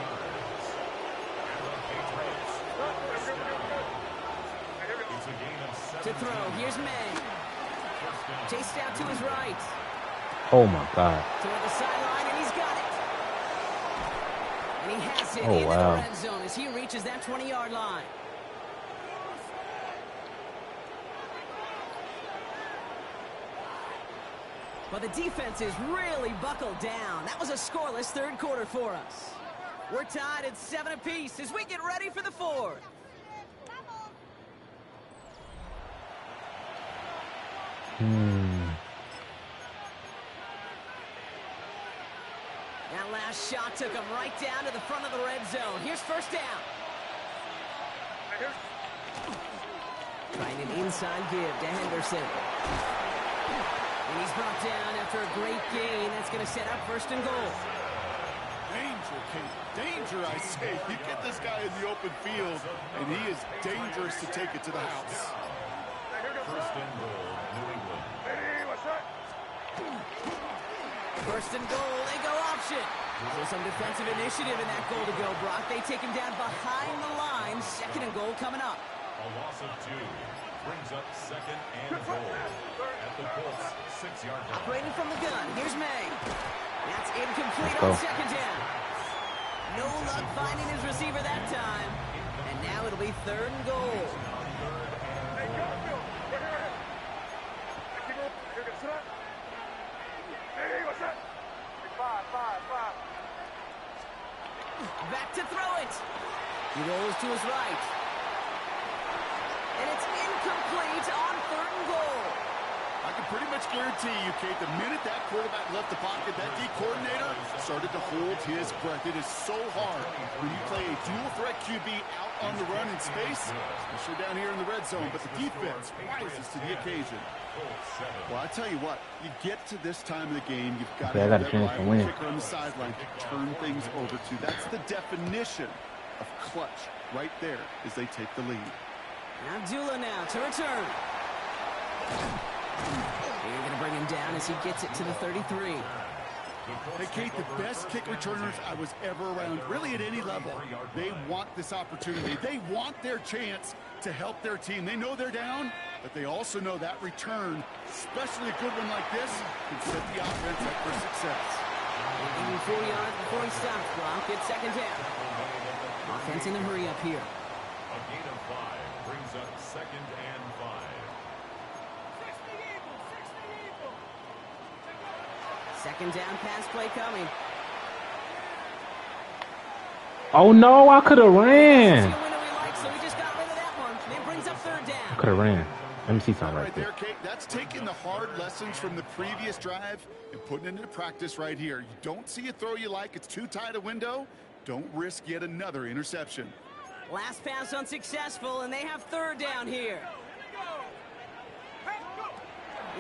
It's a gain of 7. To throw, here's May. Chased out to his right. Oh my God. Toward the sideline, and he's got it. And he has it Oh, into wow. the red zone as he reaches that 20-yard line. Well, the defense is really buckled down. That was a scoreless third quarter for us. We're tied at 7 apiece as we get ready for the fourth. That last shot took him right down to the front of the red zone. Here's first down. Trying an inside give to Henderson. And he's brought down after a great gain. That's going to set up first and goal. Danger, Kate. Danger, I say. You get this guy in the open field, and he is dangerous to take it to the house. First and goal, New England. First and goal, they go option. There's some defensive initiative in that goal to go, Brock. They take him down behind the line. Second and goal coming up. A loss of 2 brings up second and goal at the Colts 6-yard line. Operating from the gun. Here's May. That's incomplete Let's go. on second down. No luck finding his receiver that time. And now it'll be third and goal. Back to throw it. He rolls to his right. And it's incomplete on 3rd and goal. I can pretty much guarantee you, Kate, the minute that quarterback left the pocket, that D coordinator started to hold his breath. It is so hard when you play a dual-threat QB out on the run in space, especially down here in the red zone, but the defense rises to the occasion. Well, I tell you what, you get to this time of the game, you've got to have that rival kicker on the sideline to turn things over to. That's the definition of clutch right there as they take the lead. Abdullah now to return. You're going to bring him down as he gets it to the 33. Hey, Kate, the best kick returners I was ever around, really at any level, they want this opportunity. They want their chance to help their team. They know they're down, but they also know that return, especially a good one like this, can set the offense up for success. Even 4 yards before he stops, Brock. It's 2nd down. Offense in a hurry up here. A gain of 5 brings up 2nd and 5. 2nd down pass play coming. Oh no, I could have ran. So he just got rid of that one. It brings up 3rd down. I could have ran. Let me see something right there, Kate. That's taking the hard lessons from the previous drive and putting it into practice right here. You don't see a throw you like. It's too tight a window. Don't risk yet another interception. Last pass unsuccessful, and they have 3rd down here.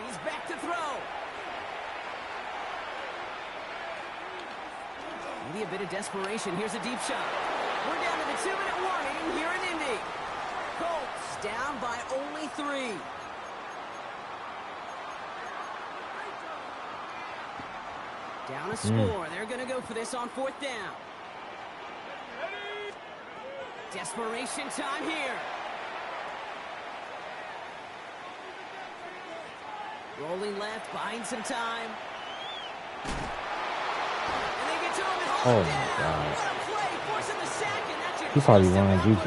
He's back to throw. Maybe a bit of desperation. Here's a deep shot. We're down to the 2-minute warning here in Indy. Colts down by only 3. Down a score. They're going to go for this on 4th down. Desperation time here. Rolling left, buying some time. Oh my God. He probably won. GG.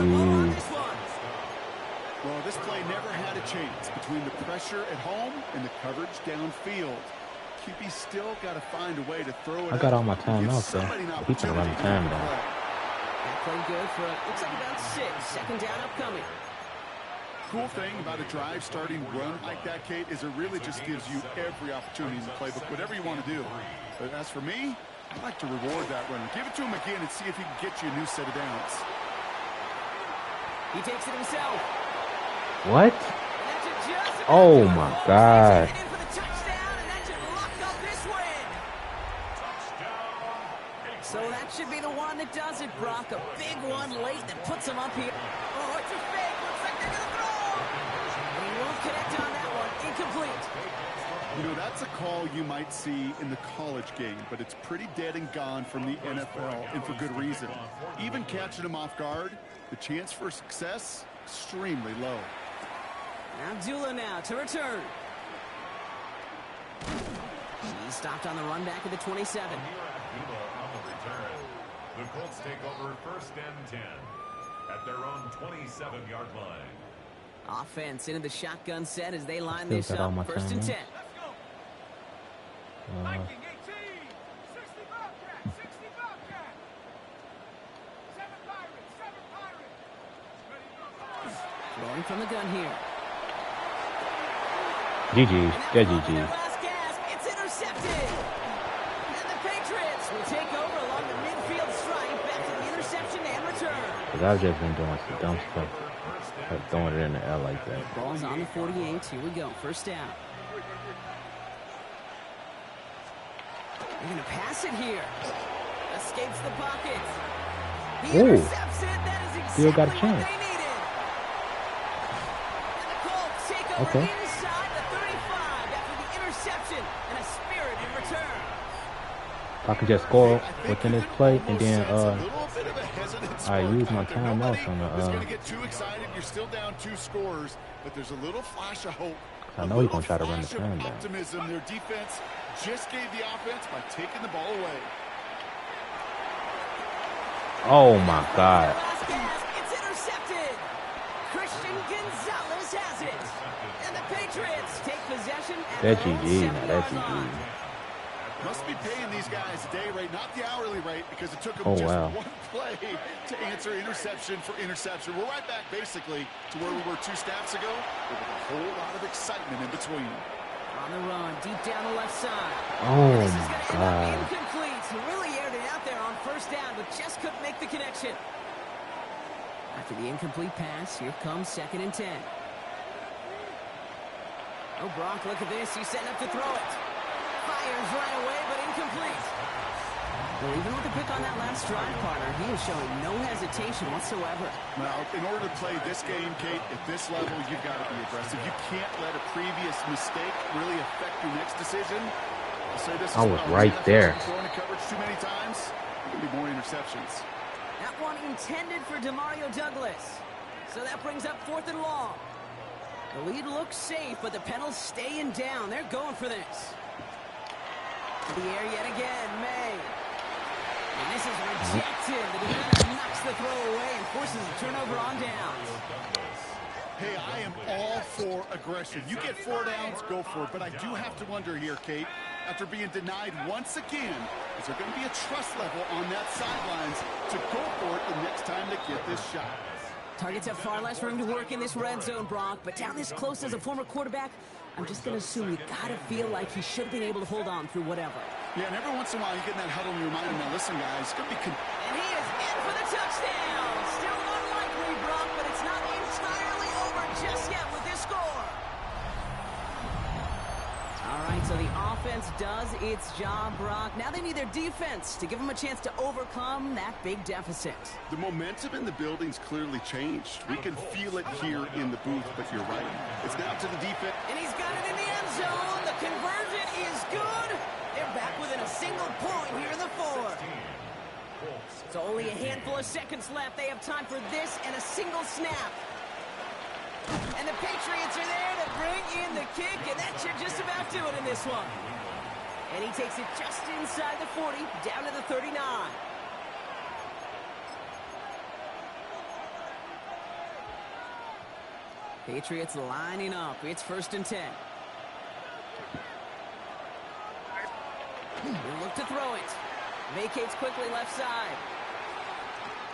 Well, this play never had a chance between the pressure at home and the coverage downfield. QB still got to find a way to throw it. I got all my time out there. He can run the time down. That play good for, looks like about 6. 2nd down upcoming. Cool thing about a drive starting run like that, Kate, is it really just gives you every opportunity in the playbook, whatever you want to do. But as for me, I'd like to reward that runner. Give it to him again and see if he can get you a new set of downs. He takes it himself. What? Oh my God. So that should be the one that does it, Brock. A big one late that puts him up here. Oh, it's a fake. Looks like they're going to throw. He won't connect on that one. Incomplete. You know, that's a call you might see in the college game, but it's pretty dead and gone from the NFL, and for good reason. Even catching him off guard, the chance for success, extremely low. Abdullah now to return. He stopped on the run back at the 27. The Colts take over 1st and 10 at their own 27-yard line. Offense into the shotgun set as they line this up. 1st and 10. Viking 18, 60 Bobcat, 60 Bobcat. 7 Pirates, 7 Pirates. Throwing from the gun here. GG. Yeah, GG. Last gasp, it's intercepted. And the Patriots will take over along the midfield stripe back to the interception and return. Because I've just been doing some dumb stuff. Like throwing it in the air like that. Ball's on the 48. Here we go. 1st down. They're going to pass it here. Escapes the pocket. He intercepts it. That is exactly Still got a chance. what they needed. And the Colts take over inside the 35 after the interception and a spirited return. I can just score within this play and then I use my timeouts on the going to get too excited. You're still down 2 scores, but there's a little flash of hope. I know he's going to try to run the time down. Optimism. Their defense just gave the offense by taking the ball away. Oh my God. It's intercepted. Christian Gonzalez has it. And the Patriots take possession at That's GG. That's GG. Must be paying these guys a day rate, not the hourly rate, because it took them just one play to answer interception for interception. We're right back, basically, to where we were 2 snaps ago, with a whole lot of excitement in between. On the run, deep down the left side. Oh, this is going to end God. up incomplete. He really aired it out there on first down, but just couldn't make the connection. After the incomplete pass, here comes 2nd and 10. Oh, Brock, look at this. He's setting up to throw it. Fires right away, but incomplete. Well, even with the pick on that last drive, partner, he is showing no hesitation whatsoever. Now, in order to play this game, Kate, at this level, you've got to be aggressive. You can't let a previous mistake really affect your next decision. I'll say this I was right there. Throwing the coverage too many times, there could be more interceptions. That one intended for Demario Douglas. So that brings up 4th and long. The lead looks safe, but the Penals staying down. They're going for this. To the air yet again, May. And this is rejected. The defender knocks the throw away and forces a turnover on downs. Hey, I am all for aggression. You get 4 downs, go for it. But I do have to wonder here, Kate, after being denied once again, is there going to be a trust level on that sidelines to go for it the next time they get this shot? Targets have far less room to work in this red zone, Brock, but down this close as a former quarterback, I'm just going to assume you got to feel like he should have been able to hold on through whatever. Yeah, and every once in a while you get in that huddle and you remind him, now listen, guys, it's going to be... And he is in for the touchdown! Still unlikely, Brock, but it's not entirely over just yet with this score. All right, so the offense does its job, Brock. Now they need their defense to give them a chance to overcome that big deficit. The momentum in the building's clearly changed. We can feel it here in the booth, but you're right. It's now to the defense. And he's got it in the end zone. The conversion is good. They're back within a single point here in the 4th. So only a handful of seconds left. They have time for this and a single snap. And the Patriots are there to bring in the kick, and that should just about do it in this one. And he takes it just inside the 40, down to the 39. Patriots lining up. It's 1st and 10. He'll look to throw it. Vacates quickly left side.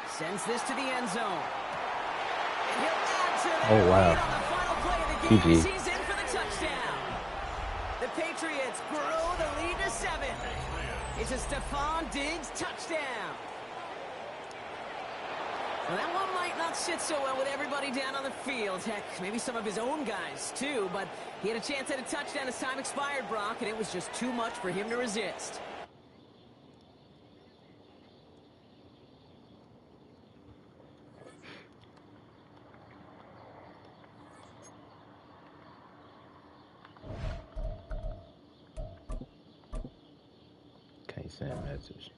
Sends this to the end zone. And he'll add to the lead on the final play of the game. He's in for the touchdown. The Patriots grow the lead to 7. It's a Stephon Diggs touchdown. Well, that one might not sit so well with everybody down on the field. Heck, maybe some of his own guys, too. But he had a chance at a touchdown as time expired, Brock, and it was just too much for him to resist. Can't send a message.